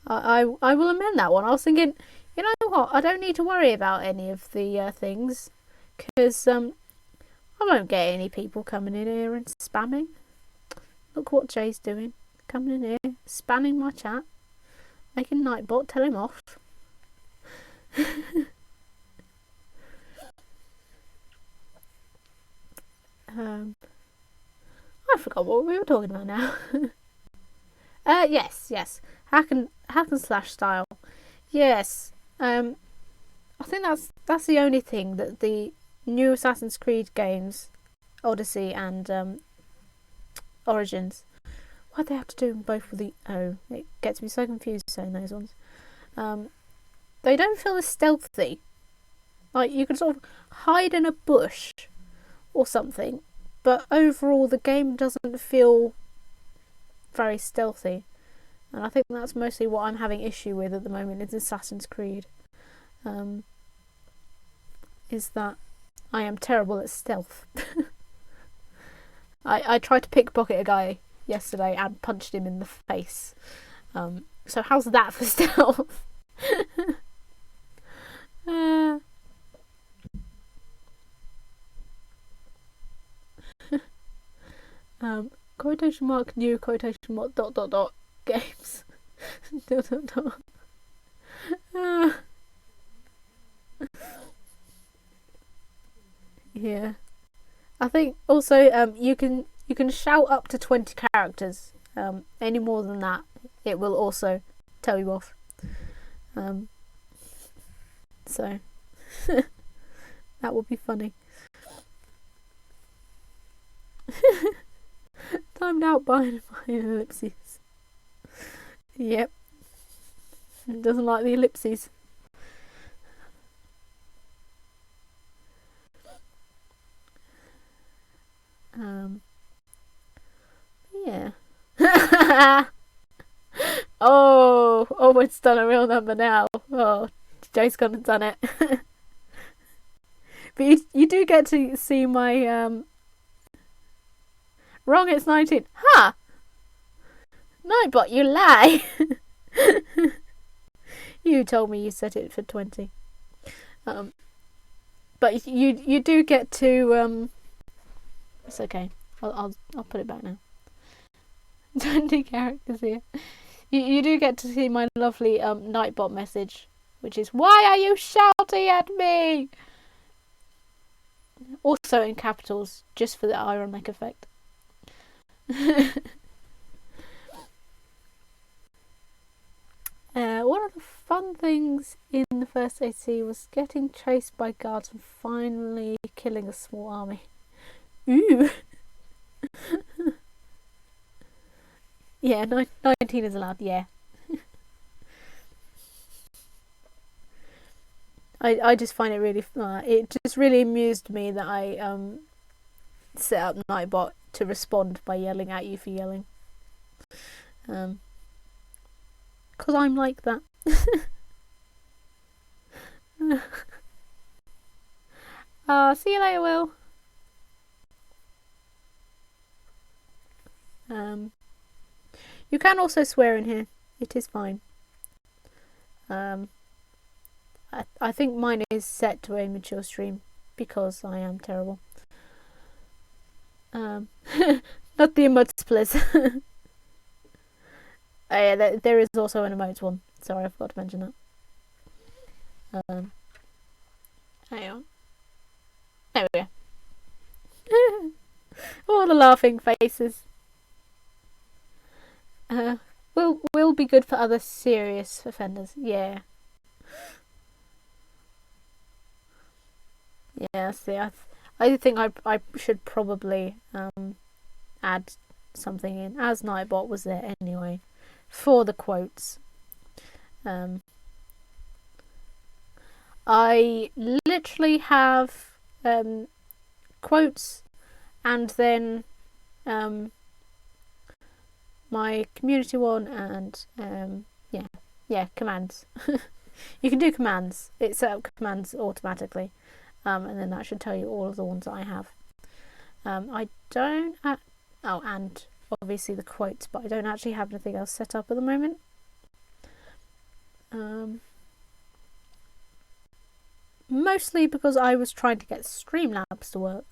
I will amend that one. I was thinking, you know what? I don't need to worry about any of the things, because I won't get any people coming in here and spamming. Look what Jay's doing. Coming in here, spamming my chat, making Nightbot tell him off. I forgot what we were talking about now. Yes. Hack and slash style. Yes. I think that's the only thing that the new Assassin's Creed games, Odyssey and Origins, why'd they have to do them both with the O? It gets me so confused saying those ones. They don't feel as stealthy. Like, you can sort of hide in a bush or something, but overall the game doesn't feel very stealthy. And I think that's mostly what I'm having issue with at the moment in Assassin's Creed. Is that I am terrible at stealth. I tried to pickpocket a guy yesterday and punched him in the face. So how's that for stealth? Quotation mark new quotation mark dot dot dot games. Dot dot dot. Yeah. I think also you can shout up to 20 characters. Any more than that, it will also tell you off. So that would be funny. Timed out by ellipses. Yep. Doesn't like the ellipses. Yeah. Oh, it's done a real number now. Oh, Joe's gone and done it. But you do get to see my wrong, it's 19. Ha! Nightbot, you lie. You told me you set it for 20. But you do get to it's okay. I'll put it back now. 20 characters here. You do get to see my lovely Nightbot message, which is, why are you shouting at me? Also in capitals, just for the ironic effect. One of the fun things in the first AC was getting chased by guards and finally killing a small army. Ooh. Yeah, 19 is allowed, yeah. I just find it really it just really amused me that I set up Nightbot to respond by yelling at you for yelling. Because I'm like that. See you later, Will. You can also swear in here. It is fine. I think mine is set to a mature stream because I am terrible. Not the emotes, please. Oh, yeah, there is also an emotes one. Sorry, I forgot to mention that. Hang on. There we go. All the laughing faces. Will be good for other serious offenders. Yeah. Yeah, see, I think I should probably add something in, as Nightbot was there anyway, for the quotes. I literally have quotes and then my community one and commands. You can do commands. It set up commands automatically. And then that should tell you all of the ones that I have. I don't and obviously the quotes, but I don't actually have anything else set up at the moment. Mostly because I was trying to get Streamlabs to work,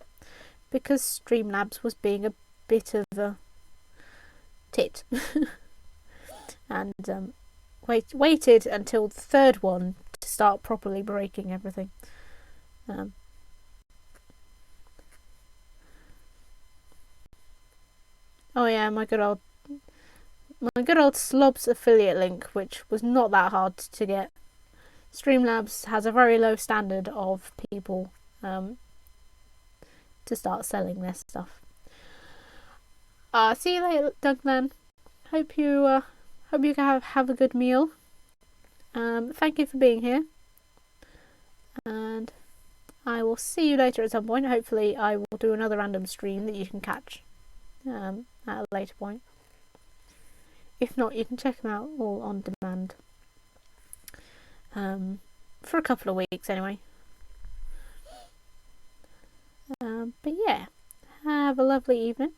because Streamlabs was being a bit of a tit. And waited until the third one to start properly breaking everything. Oh yeah, my good old Slobs affiliate link, which was not that hard to get. Streamlabs has a very low standard of people to start selling their stuff. See you later, Douglan. Hope you have a good meal. Thank you for being here, and I will see you later at some point. Hopefully I will do another random stream that you can catch at a later point. If not, you can check them out all on demand for a couple of weeks anyway. But yeah, have a lovely evening.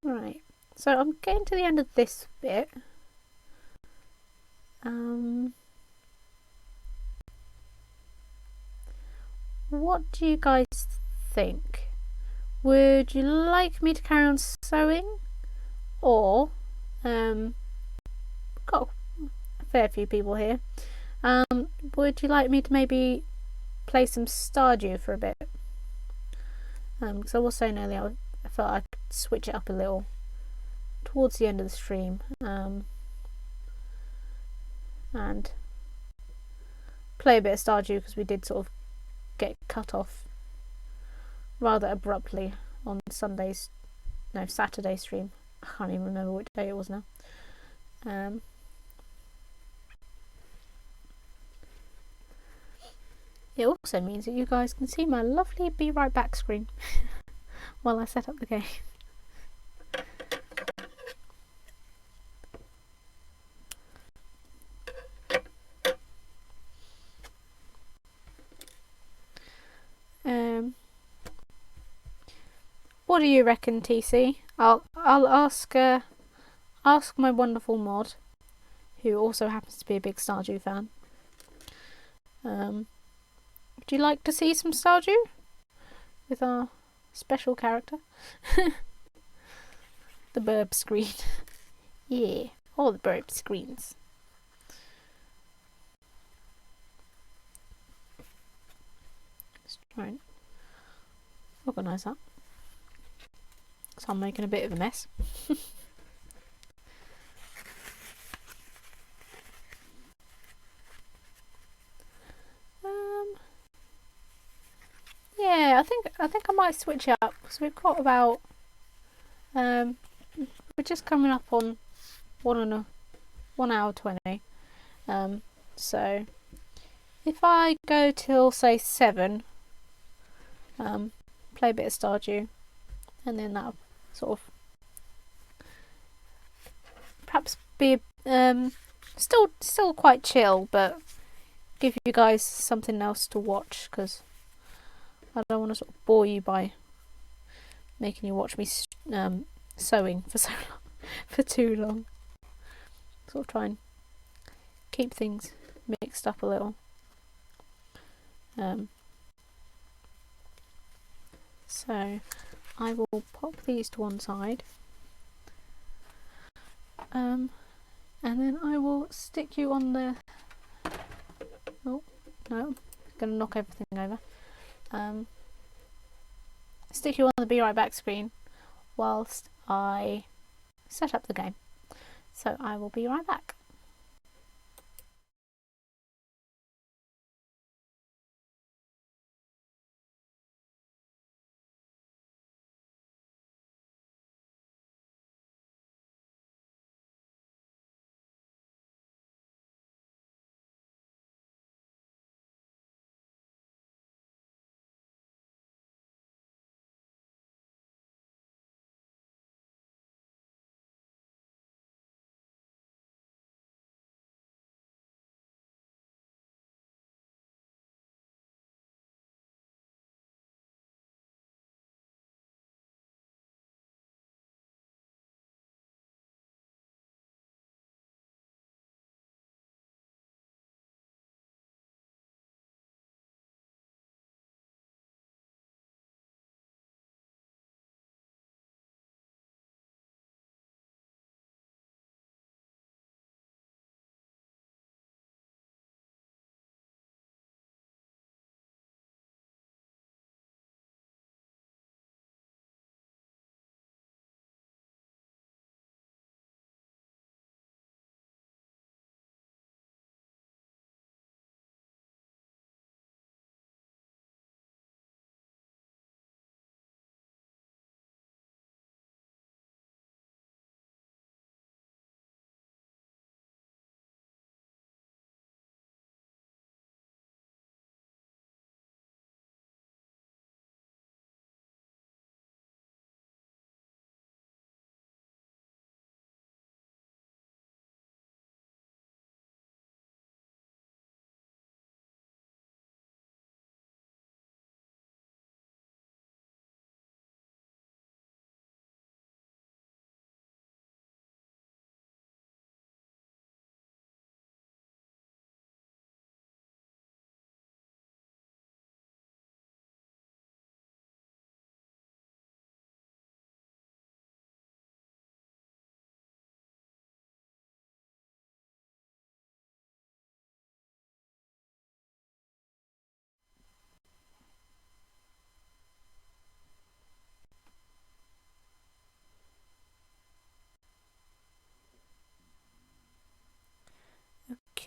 Right, so I'm getting to the end of this bit. What do you guys think? Would you like me to carry on sewing, or got a fair few people here. Would you like me to maybe play some Stardew for a bit? Because I was saying earlier, I felt I could switch it up a little towards the end of the stream, and play a bit of Stardew, because we did sort of get cut off rather abruptly on Saturday stream. I can't even remember which day it was now. It also means that you guys can see my lovely Be Right Back screen while I set up the game. What do you reckon, TC? I'll ask my wonderful mod, who also happens to be a big Stardew fan. Would you like to see some Stardew with our special character? The burb screen. Yeah, all the burb screens. Let's try and organise that. So I'm making a bit of a mess. Yeah, I think I might switch it up, because we've got about we're just coming up on 1 hour 20. So if I go till say 7, play a bit of Stardew, and then that'll sort of perhaps be still quite chill, but give you guys something else to watch, because I don't want to sort of bore you by making you watch me sewing for too long. Sort of try and keep things mixed up a little. So I will pop these to one side, and then I will stick you on the. Oh no, I'm gonna knock everything over. Stick you on the Be Right Back screen whilst I set up the game. So I will be right back.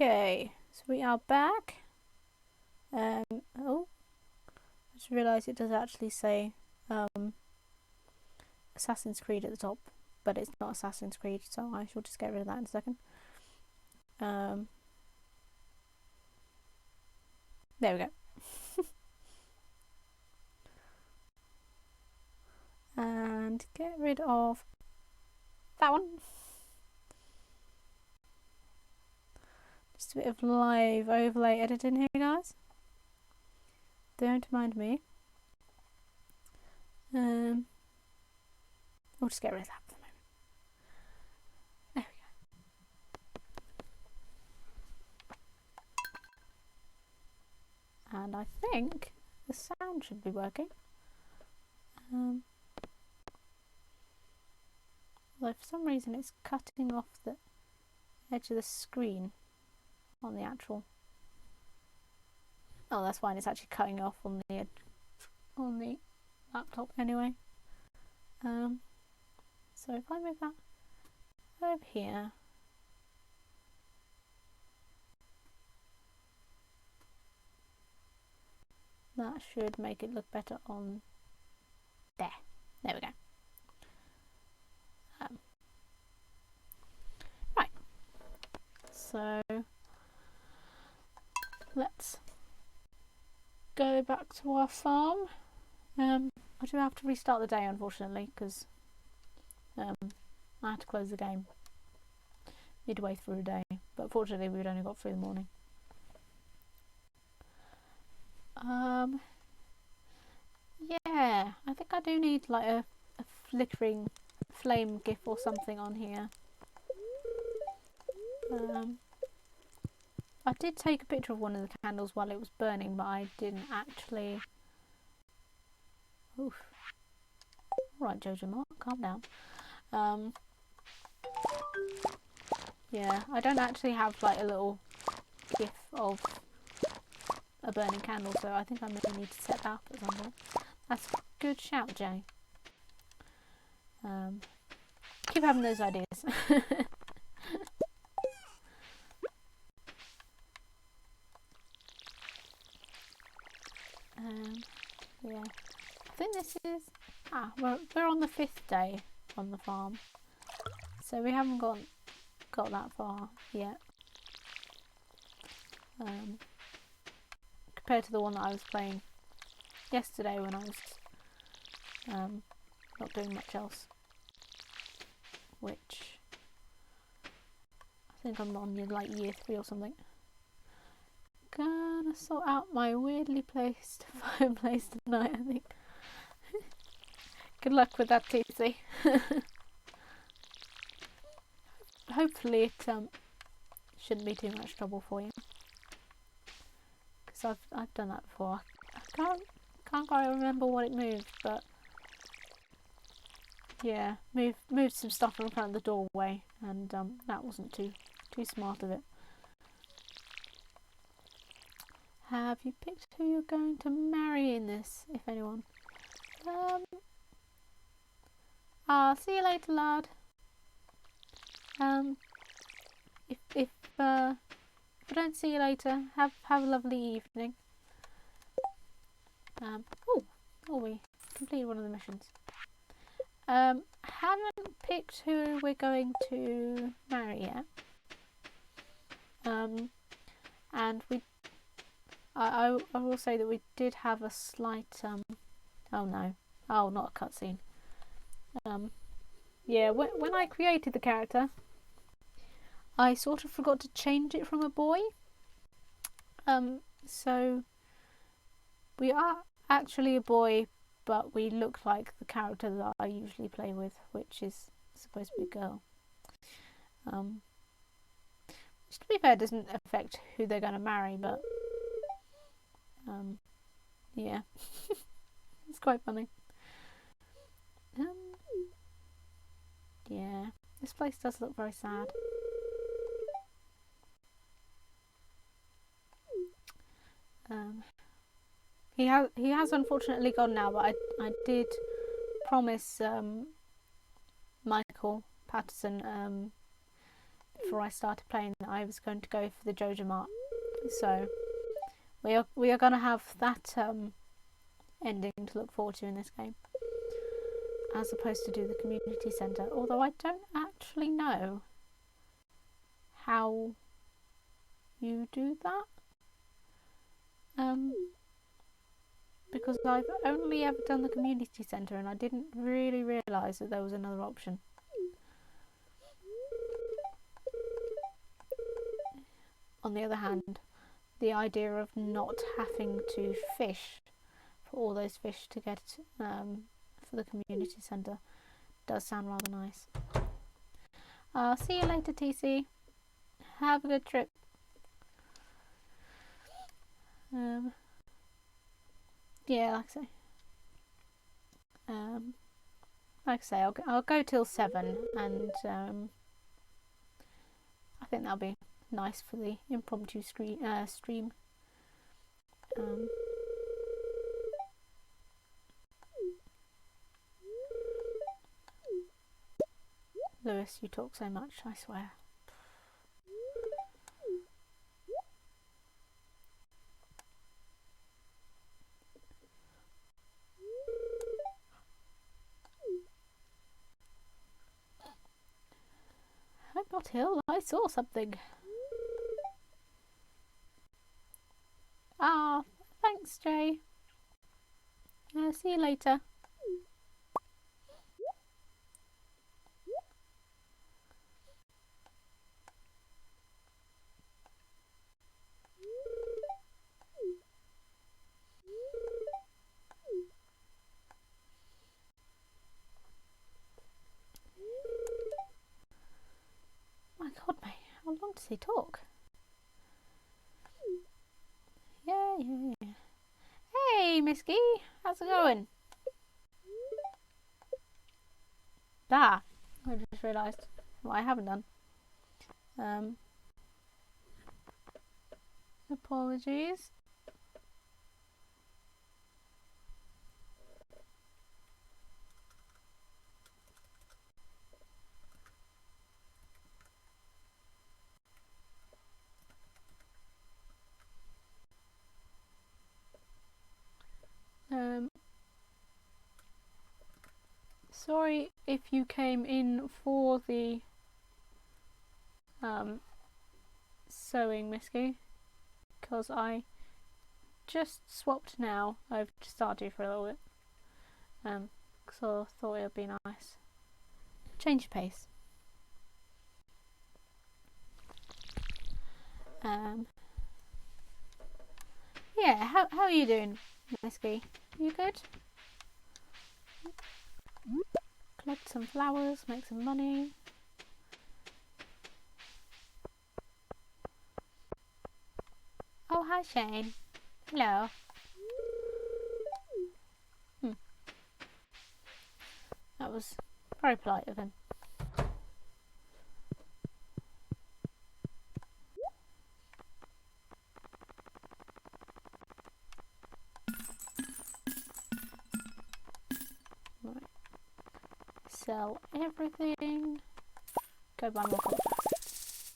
Okay, so we are back. Oh, I just realised it does actually say Assassin's Creed at the top, but it's not Assassin's Creed, so I shall just get rid of that in a second. There we go. And get rid of that one. Just a bit of live overlay editing here, guys. Don't mind me. We'll just get rid of that for the moment. There we go. And I think the sound should be working. Although for some reason it's cutting off the edge of the screen on the actual. Oh, that's fine. It's actually cutting off on the laptop anyway. So if I move that over here, that should make it look better on there. There we go. Right. So let's go back to our farm. I do have to restart the day, unfortunately, because I had to close the game midway through the day. But fortunately, we'd only got through the morning. Yeah, I think I do need like a flickering flame gif or something on here. I did take a picture of one of the candles while it was burning, but I didn't actually. Oof. Alright, Jojo Mark, calm down. Yeah, I don't actually have like a little gif of a burning candle, so I think I may need to set that up at some point. That's a good shout, Jay. Keep having those ideas. Yeah, I think this is. We're on the 5th day on the farm, so we haven't got that far yet. Compared to the one that I was playing yesterday when I was not doing much else, which I think I'm on like year 3 or something. Gonna sort out my weirdly placed fireplace tonight, I think. Good luck with that, TC. Hopefully it shouldn't be too much trouble for you, because I've done that before. I can't quite remember what it moved, but yeah, moved some stuff in front of the doorway, and that wasn't too smart of it. Have you picked who you're going to marry in this, if anyone? I'll see you later, lad. If I don't see you later, have a lovely evening. We completed one of the missions. Haven't picked who we're going to marry yet. And I will say that we did have a slight oh no, not a cutscene. Yeah, when I created the character, I sort of forgot to change it from a boy. So we are actually a boy, but we look like the character that I usually play with, which is supposed to be a girl. Which, to be fair, doesn't affect who they're going to marry, but yeah, it's quite funny. Yeah, this place does look very sad. He has unfortunately gone now, but I did promise Michael Patterson before I started playing that I was going to go for the Joja Mart. So we are going to have that ending to look forward to in this game, as opposed to do the community centre. Although I don't actually know how you do that. Because I've only ever done the community centre and I didn't really realise that there was another option. On the other hand, the idea of not having to fish for all those fish to get for the community centre does sound rather nice. I'll see you later, TC. Have a good trip. Yeah, like I say, I'll go till 7, and I think that'll be nice for the impromptu stream. Lewis, you talk so much, I swear. I'm not ill, I saw something. Ah, thanks, Jay. See you later. My God, mate, how long does he talk? Yeah. Hey, Misky, how's it going? I just realised what I haven't done. Apologies. Sorry if you came in for the sewing, Misky, because I just swapped now over to Stardew for a little bit. So I thought it would be nice. Change of pace. Yeah, how are you doing, Misky? You good? Collect some flowers, make some money. Oh, hi Shane. Hello. That was very polite of him. Right. Sell everything. Go buy more contracts.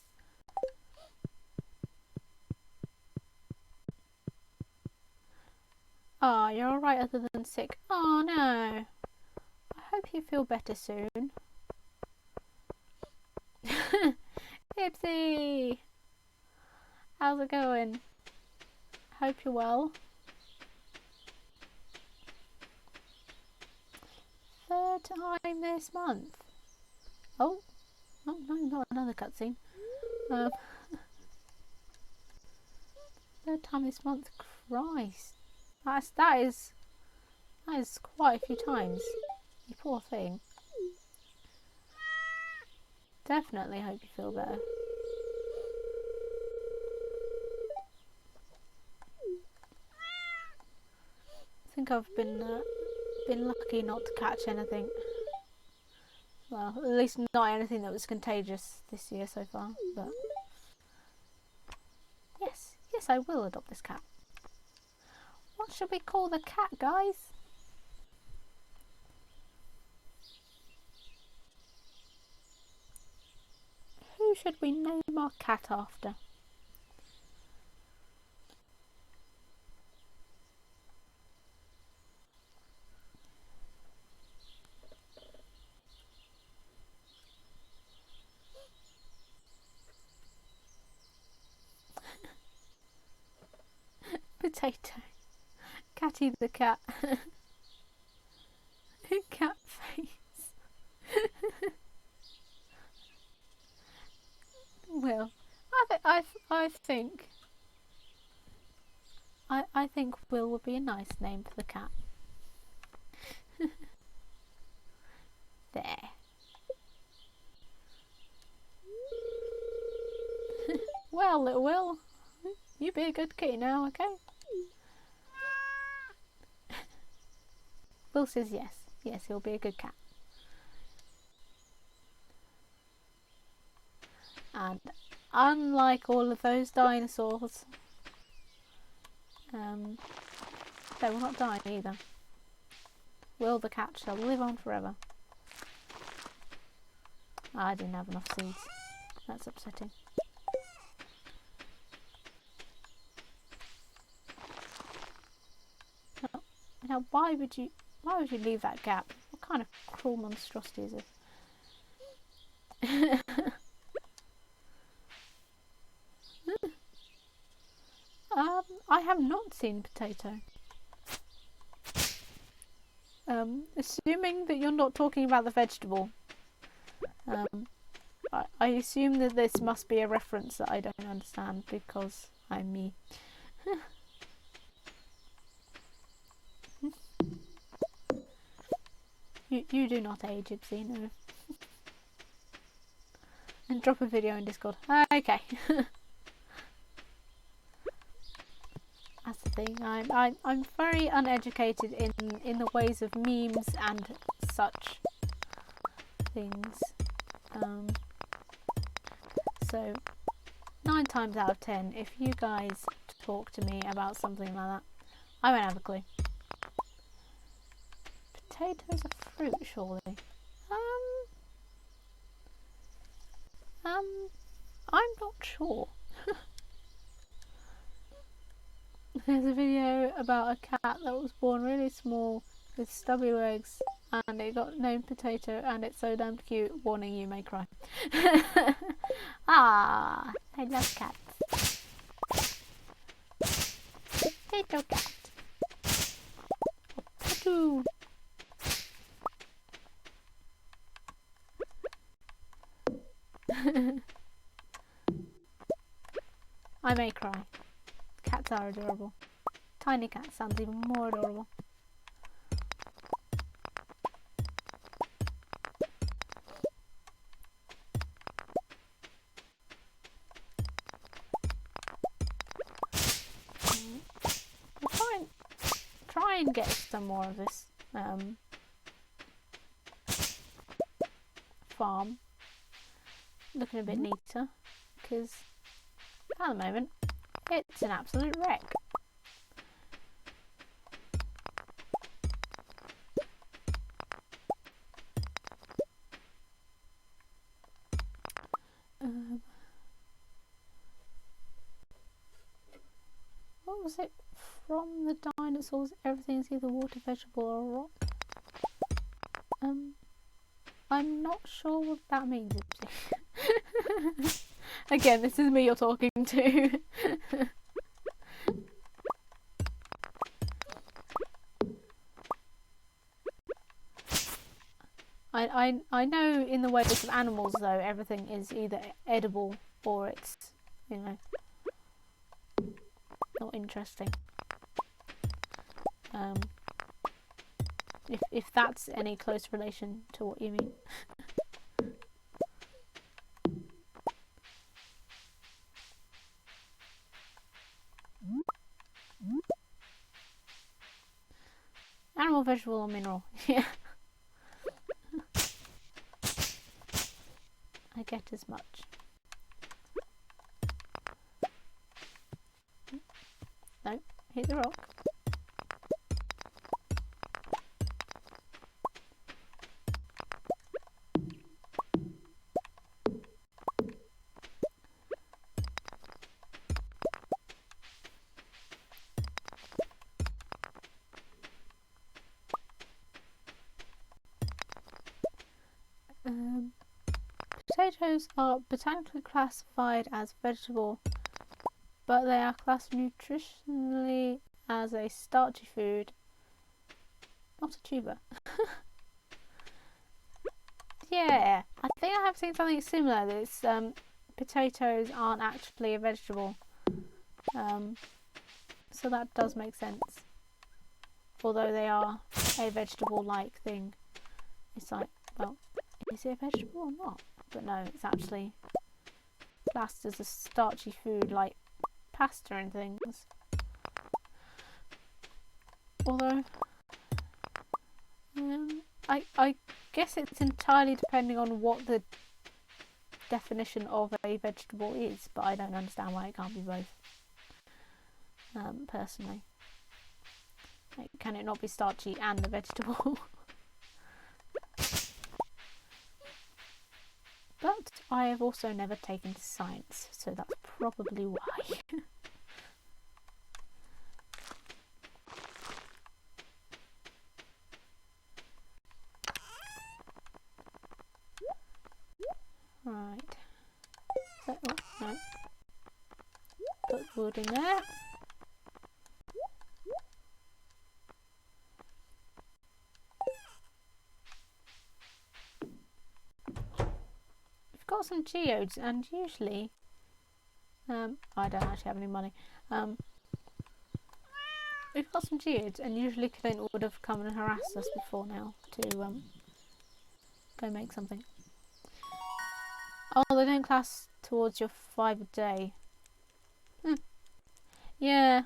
Oh, you're alright other than sick. Oh no. I hope you feel better soon. Ipsy! How's it going? Hope you're well. Third time this month. Oh no, not another cutscene. Third time this month. Christ, that is quite a few times. You poor thing. Definitely hope you feel better. I think I've been lucky not to catch anything. Well, at least not anything that was contagious this year so far. But yes, I will adopt this cat. What should we call the cat, guys? Who Who should we name our cat after? Potato. Catty the cat. Cat face. Well, I think Will would be a nice name for the cat. There. Well, little Will, you be a good kitty now, okay? Will says yes. Yes, he'll be a good cat. And unlike all of those dinosaurs, they will not die either. Will the cat shall live on forever. I didn't have enough seeds. That's upsetting. Now why would you leave that gap? What kind of cruel monstrosity is this? I have not seen Potato. Assuming that you're not talking about the vegetable, I assume that this must be a reference that I don't understand because I'm me. You do not age, Gypsy, no. And drop a video in Discord. Okay. That's the thing. I'm very uneducated in the ways of memes and such things. So 9 times out of 10, if you guys talk to me about something like that, I won't have a clue. Potatoes a fruit, surely? I'm not sure. There's a video about a cat that was born really small with stubby legs and it got named Potato and it's so damn cute. Warning, you may cry. Ah, I love cats. Potato cat. Potato. I may cry. Cats are adorable. Tiny cat sounds even more adorable. We'll try and get some more of this farm looking a bit neater, because at the moment it's an absolute wreck. What was it? From the dinosaurs, everything's either water, vegetable, or rock. I'm not sure what that means. Again, this is me you're talking to. I know in the ways of animals though, everything is either edible or it's, you know, not interesting. If that's any close relation to what you mean. Animal, vegetable, or mineral? Yeah. I get as much. No, hit the rock. Potatoes are botanically classified as vegetable, but they are classed nutritionally as a starchy food, not a tuber. Yeah, I think I have seen something similar. That potatoes aren't actually a vegetable, so that does make sense. Although they are a vegetable-like thing, it's like, well, is it a vegetable or not? But no, it's actually classed as a starchy food like pasta and things. Although, I guess it's entirely depending on what the definition of a vegetable is, but I don't understand why it can't be both. Personally, like, can it not be starchy and a vegetable? But I have also never taken science, so that's probably why. Right. So, oh, no. Put wood in there. We've got some geodes, and usually, I don't actually have any money. We've got some geodes, and usually Clint would have come and harassed us before now to go make something. Oh, they don't class towards your 5 a day. Yeah.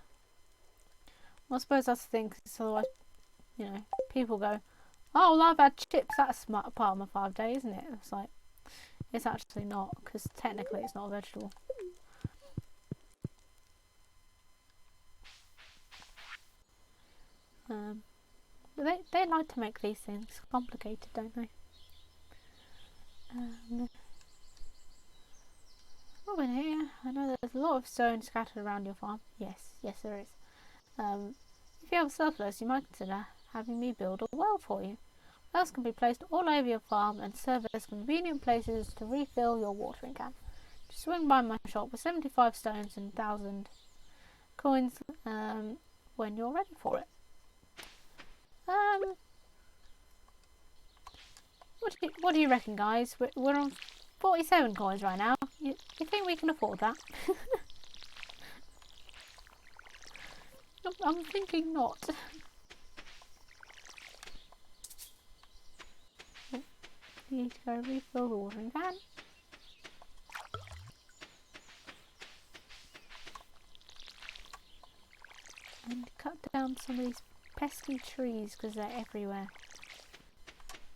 Well, I suppose that's the thing, because otherwise, you know, people go, oh, well, I've had chips, that's part of my 5 day, isn't it? It's like, it's actually not, because technically it's not a vegetable. But they like to make these things complicated, don't they? Robin here. I know there's a lot of stone scattered around your farm. Yes, there is. If you have a surplus, you might consider having me build a well for you. Wells can be placed all over your farm and serve as convenient places to refill your watering can. Just swing by my shop with 75 stones and 1,000 coins when you're ready for it. What do you reckon, guys? We're on 47 coins right now. You think we can afford that? I'm thinking not. Need to go refill the watering can. And cut down some of these pesky trees because they're everywhere.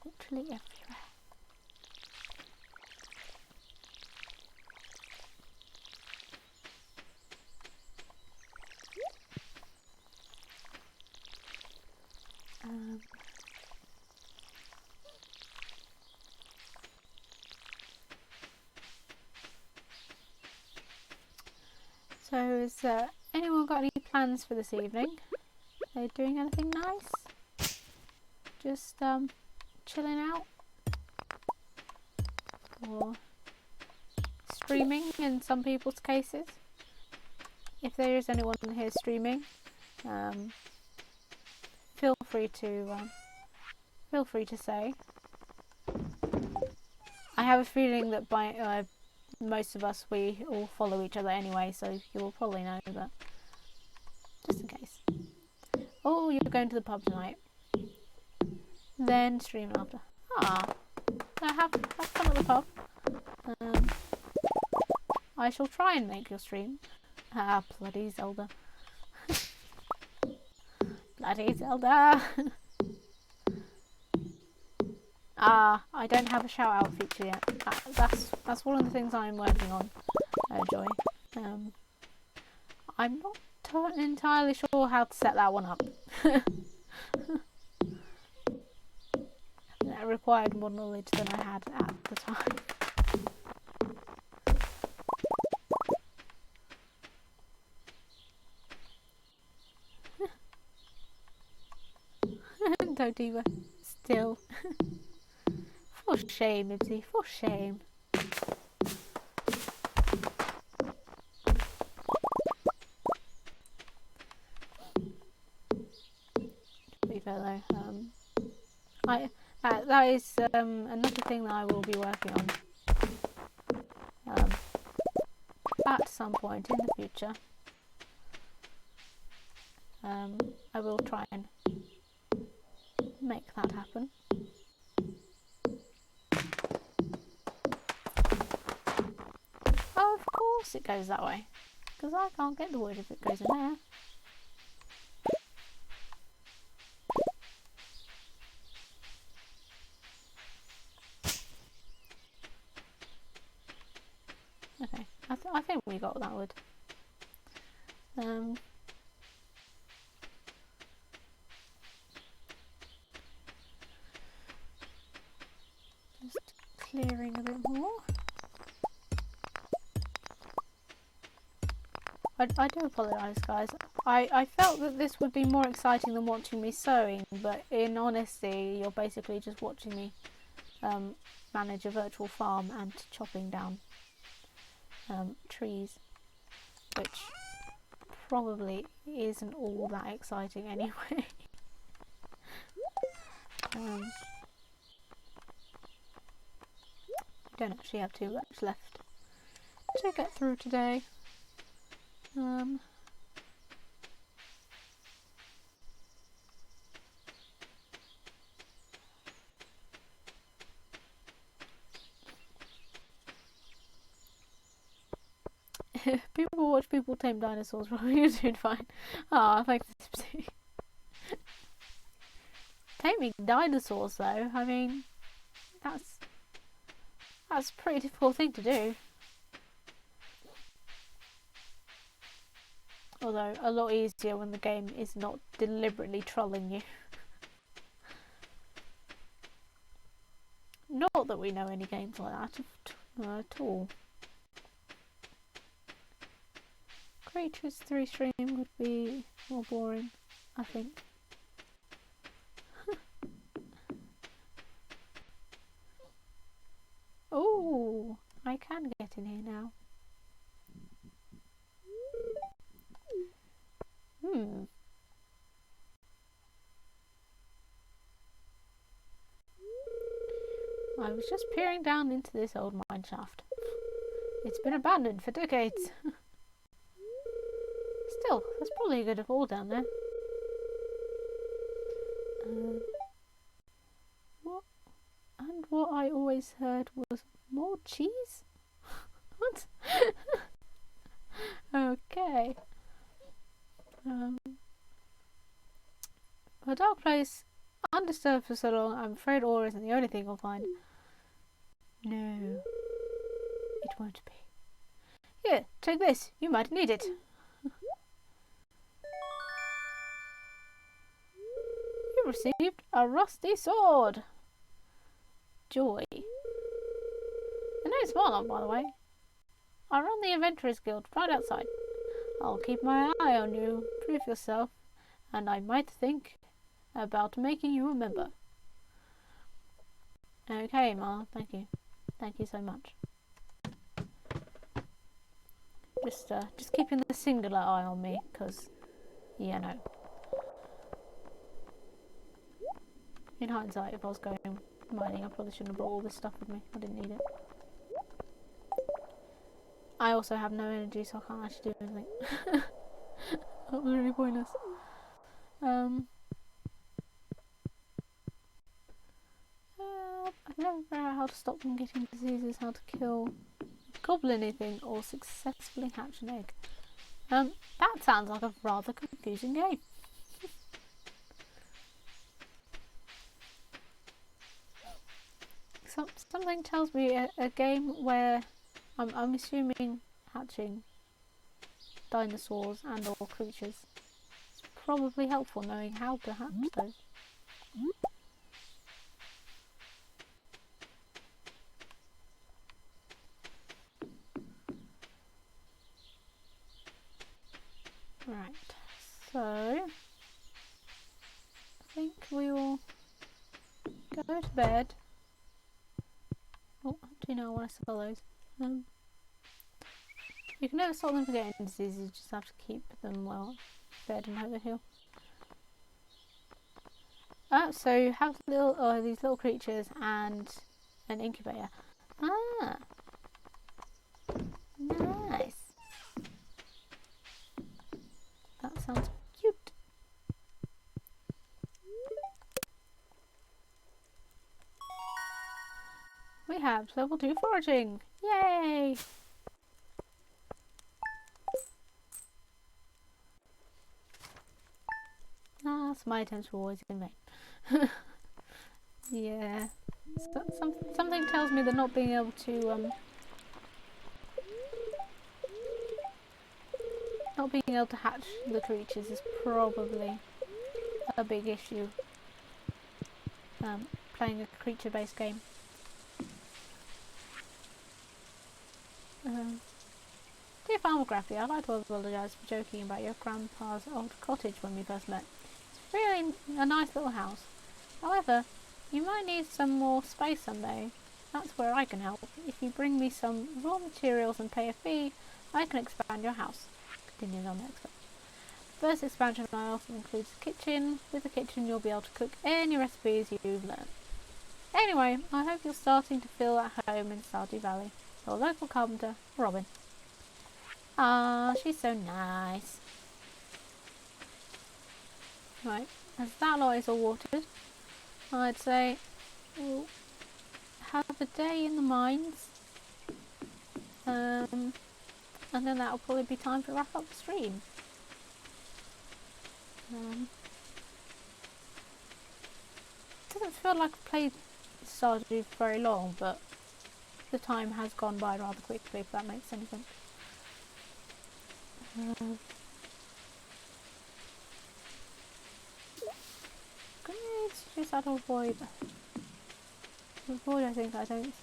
Literally everywhere. So has anyone got any plans for this evening? Are they doing anything nice? Just chilling out? Or streaming in some people's cases? If there is anyone here streaming, feel free to say. I have a feeling that by most of us, we all follow each other anyway, so you will probably know, but just in case. Oh, you're going to the pub tonight. Then stream after. Have fun at the pub. I shall try and make your stream. Bloody Zelda. Bloody Zelda. I don't have a shout out feature yet. That's one of the things I'm working on, Joy. I'm not entirely sure how to set that one up. That required more knowledge than I had at the time. Don't even. Still. For shame, Ibsy, for shame. fair though. That is another thing that I will be working on at some point in the future. I will try and make that happen. Oh, of course it goes that way, because I can't get the wood if it goes in there. Okay, I think we got that wood. Just clearing a bit more. I do apologise, guys. I felt that this would be more exciting than watching me sewing, but in honesty, you're basically just watching me manage a virtual farm and chopping down trees, which probably isn't all that exciting anyway. I don't actually have too much left to get through today. People watch people tame dinosaurs, probably you're doing fine. Ah, thanks. Taming dinosaurs, though, I mean, that's a pretty difficult thing to do. Although a lot easier when the game is not deliberately trolling you. Not that we know any games like that at all. Creatures 3 stream would be more boring, I think. Oh, I can get in here now. I was just peering down into this old mine shaft. It's been abandoned for decades. Still, there's probably a good of ore down there. What I always heard was more cheese? What? Okay. A dark place, undisturbed for so long, I'm afraid ore isn't the only thing I'll find. No, it won't be. Here, take this. You might need it. You received a rusty sword. Joy. The name's Marlon, by the way. I run the Adventurers Guild right outside. I'll keep my eye on you, prove yourself, and I might think about making you a member. Okay, Marlon, thank you. Thank you so much. Just keeping the singular eye on me, because, you know. In hindsight, if I was going mining, I probably shouldn't have brought all this stuff with me. I didn't need it. I also have no energy, so I can't actually do anything. That was really pointless. I've never figured out how to stop them getting diseases, how to kill, gobble anything, or successfully hatch an egg. That sounds like a rather confusing game. Something tells me a game where I'm assuming hatching dinosaurs and or creatures is probably helpful, knowing how to hatch those. Right, so I think we will go to bed. Oh, do you know I want to sell those? You can never stop them from getting diseases, you just have to keep them well fed and hope they heal. So you have these little creatures and an incubator. Ah, nice. That sounds cute. We have level 2 foraging. Yay! Ah, so my attempts were always in vain. Yeah. Something tells me that not being able to hatch the creatures is probably a big issue. Playing a creature-based game. Dear Farmer Graffy, I'd like to apologise for joking about your grandpa's old cottage when we first met. It's really a nice little house. However, you might need some more space someday. That's where I can help. If you bring me some raw materials and pay a fee, I can expand your house. Continues on the next page. First expansion also includes a kitchen. With the kitchen you'll be able to cook any recipes you've learned. Anyway, I hope you're starting to feel at home in Stardew Valley. Your local carpenter, Robin. Ah, she's so nice. Right, as that lot is all watered, I'd say we'll have a day in the mines. And then that'll probably be time to wrap up the stream. Doesn't feel like I've played Stardew for very long, but the time has gone by rather quickly, if that makes any sense. Grenades, just that'll avoid. Avoid, I don't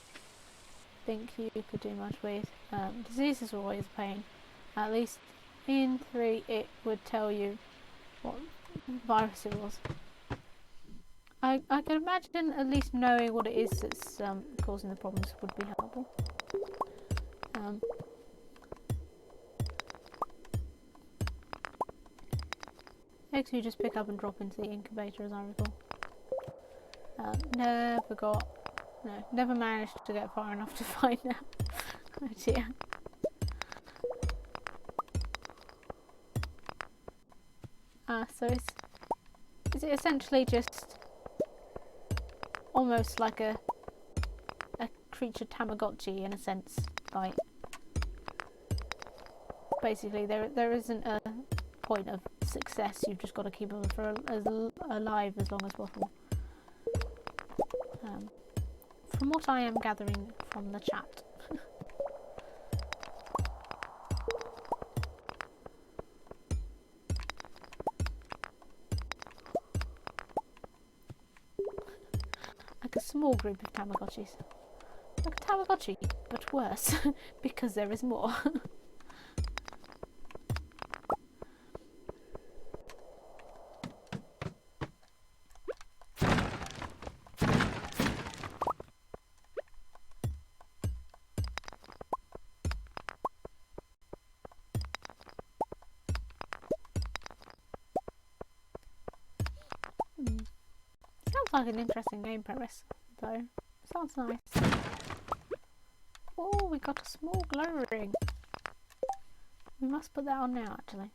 think you could do much with. Diseases are always a pain. At least in 3 it would tell you what virus it was. I can imagine at least knowing what it is that's causing the problems would be helpful. Eggs you just pick up and drop into the incubator, as I recall. Never managed to get far enough to find out. Oh dear. So is it essentially just almost like a creature Tamagotchi in a sense? Like, basically there isn't a point of success, you've just got to keep them alive as long as possible. From what I am gathering from the chat. Like a small group of Tamagotchis. Like a Tamagotchi, but worse, because there is more. Sounds like an interesting game premise, though. Sounds nice. Oh, we got a small glow ring. We must put that on now, actually,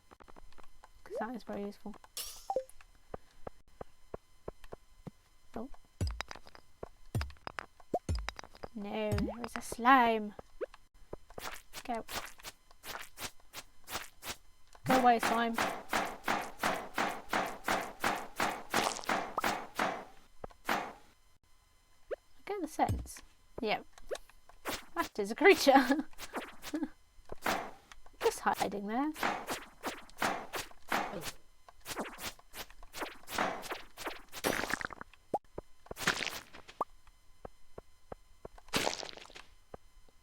because that is very useful. Oh. No, there is a slime. Go. Go away, slime. I get the sense. Yep. That is a creature. Just hiding there.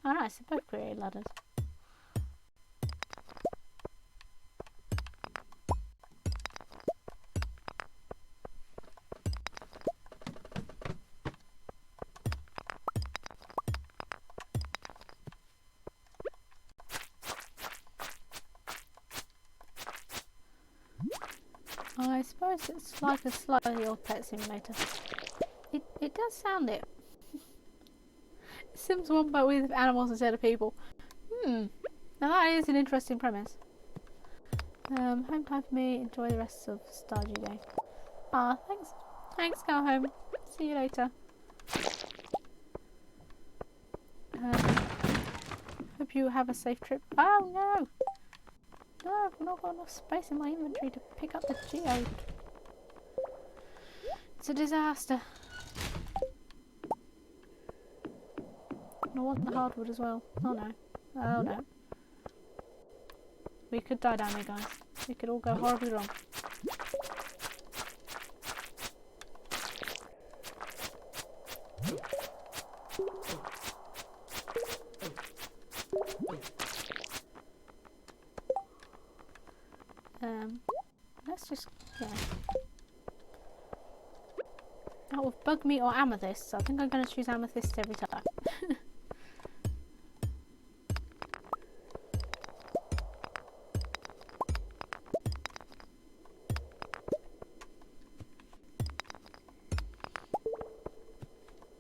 Oh nice, they both created ladders. I suppose it's like a slightly old pet simulator. It does sound it. Sims 1 but with animals instead of people. Now that is an interesting premise. Home time for me. Enjoy the rest of Stardew Day. Ah, thanks. Thanks, go home. See you later. Hope you have a safe trip. Oh no! No, I've not got enough space in my inventory to pick up the geode. It's a disaster. And I want the hardwood as well. Oh no. Oh no. We could die down here, guys. We could all go horribly wrong. Let's just, yeah. Out of bug meat or amethyst, I think I'm going to choose amethyst every time.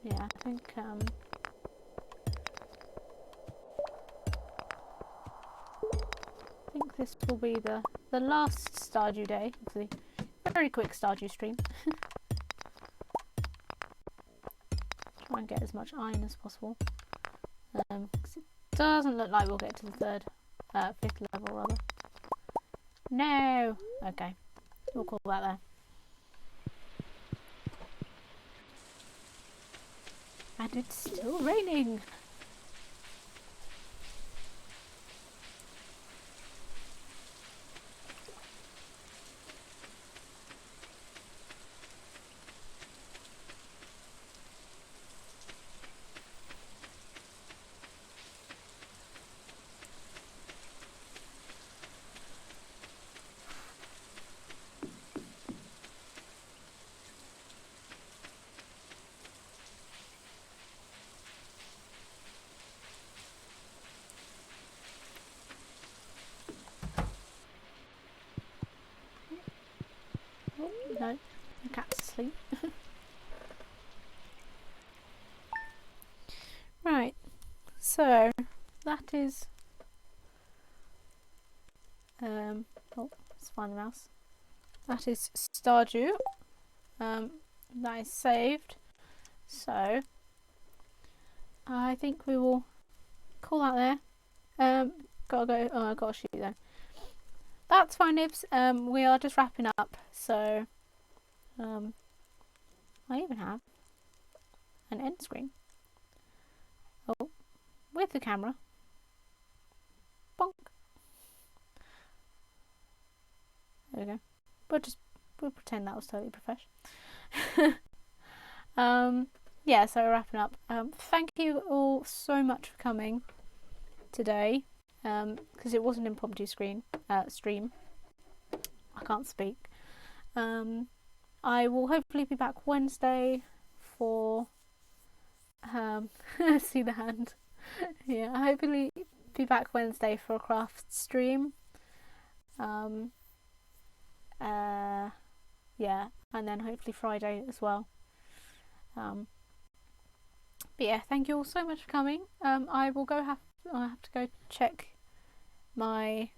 Yeah, I think this will be the last Stardew Day of the very quick Stardew stream. Try and get as much iron as possible. Because it doesn't look like we'll get to the fifth level rather. No! Okay, we'll call that there. And it's still raining! Oh, no, the cat's asleep. Right, so that is oh, let's find the mouse. That is Stardew. That is saved. So I think we will call that there. Gotta go. Oh, I gotta shoot though. That's fine, Nibs. We are just wrapping up. So I even have an end screen. Oh, with the camera. Bonk. There we go. We'll pretend that was totally professional. Yeah, so we're wrapping up. Thank you all so much for coming today. Because it was an impromptu stream. I can't speak. I will hopefully be back Wednesday for see the hand. Yeah, I hopefully be back Wednesday for a craft stream. Yeah, and then hopefully Friday as well. But yeah, thank you all so much for coming. I have to go check my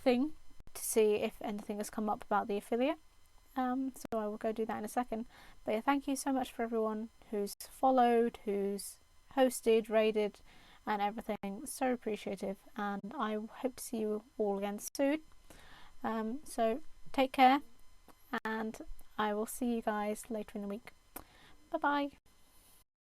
thing to see if anything has come up about the affiliate. So I will go do that in a second. But yeah, thank you so much for everyone who's followed, who's hosted, raided, and everything. So appreciative, and I hope to see you all again soon. So take care, and I will see you guys later in the week. Bye bye.